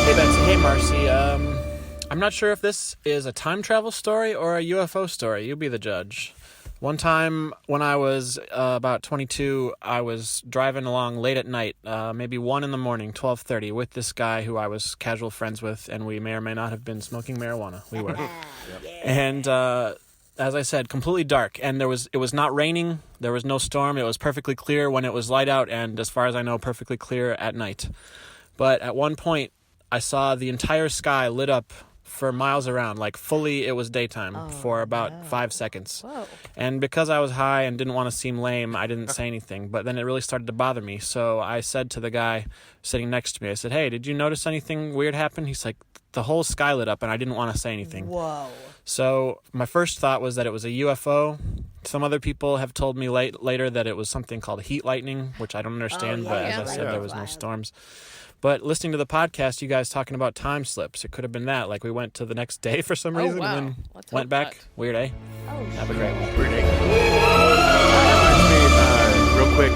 Hey Betsy, hey Marcy. I'm not sure if this is a time travel story or a UFO story. You be the judge. One time when I was about 22, I was driving along late at night, maybe 1 in the morning, 12:30, with this guy who I was casual friends with, and we may or may not have been smoking marijuana. We were. And as I said, completely dark, and it was not raining. There was no storm. It was perfectly clear when it was light out, and as far as I know, perfectly clear at night. But at one point, I saw the entire sky lit up for miles around, like fully it was daytime for about 5 seconds. Whoa. And because I was high and didn't want to seem lame, I didn't say anything. But then it really started to bother me. So I said to the guy sitting next to me, I said, hey, did you notice anything weird happen? He's like, the whole sky lit up, and I didn't want to say anything. Whoa. So my first thought was that it was a UFO. Some other people have told me later that it was something called heat lightning, which I don't understand, but as I said, there was no storms. But listening to the podcast, you guys talking about time slips, it could have been that. Like we went to the next day for some reason and then went back. That. Weird, eh? Have a great one. Weird, real quick,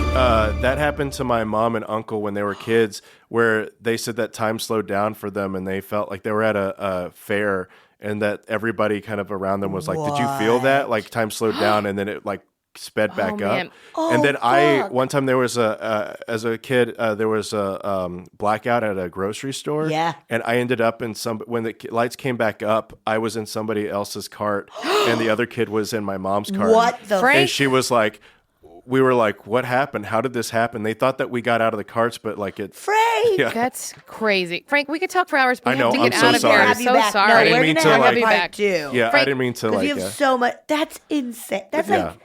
that happened to my mom and uncle when they were kids, where they said that time slowed down for them and they felt like they were at a fair, and that everybody kind of around them was like, did you feel that? Like time slowed down and then it like sped back up. And then one time there was as a kid, there was a blackout at a grocery store. Yeah. And I ended up when the lights came back up, I was in somebody else's cart and the other kid was in my mom's cart. What the Frank? And she was like, we were like, what happened? How did this happen? They thought that we got out of the carts, but like it. Frank! Yeah. That's crazy. Frank, we could talk for hours, but we I know, have to get I'm so out of sorry. here. I'm Have you so back. sorry. No, I didn't we're mean gonna to, have like- you Part back too. Yeah, Frank, I didn't mean to Because like. you have so much. That's insane. That's Yeah. like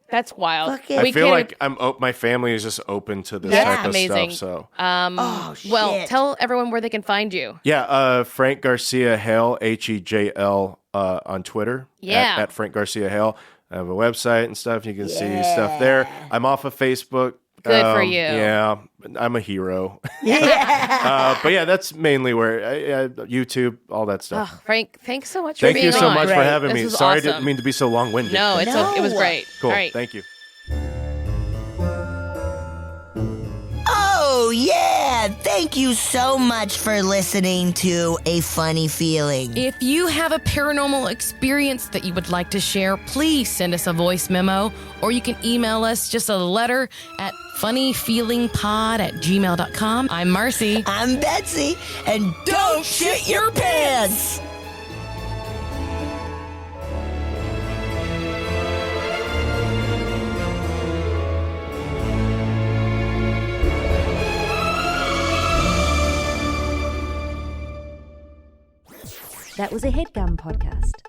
That's wild. Fucking- I feel can't like my family is just open to this That's type of amazing. stuff. So Oh, Well, shit. tell everyone where they can find you. yeah, Frank Garcia-Hejl, Hejl on Twitter. Yeah. At Frank Garcia-Hejl. I have a website and stuff. You can see stuff there. I'm off of Facebook. Good for you. Yeah, I'm a hero. But yeah, that's mainly where YouTube, all that stuff. Oh, Frank, thanks so much for Thank being you so on. much for Great. having This me. was Sorry, I awesome. didn't mean to be so long-winded. No, it was No. great. Cool. All right. Thank you. Oh, yeah. Thank you so much for listening to A Funny Feeling. If you have a paranormal experience that you would like to share, please send us a voice memo, or you can email us just a letter at funnyfeelingpod@gmail.com. I'm Marcy. I'm Betsy, and don't shit your pants. That was a HeadGum podcast.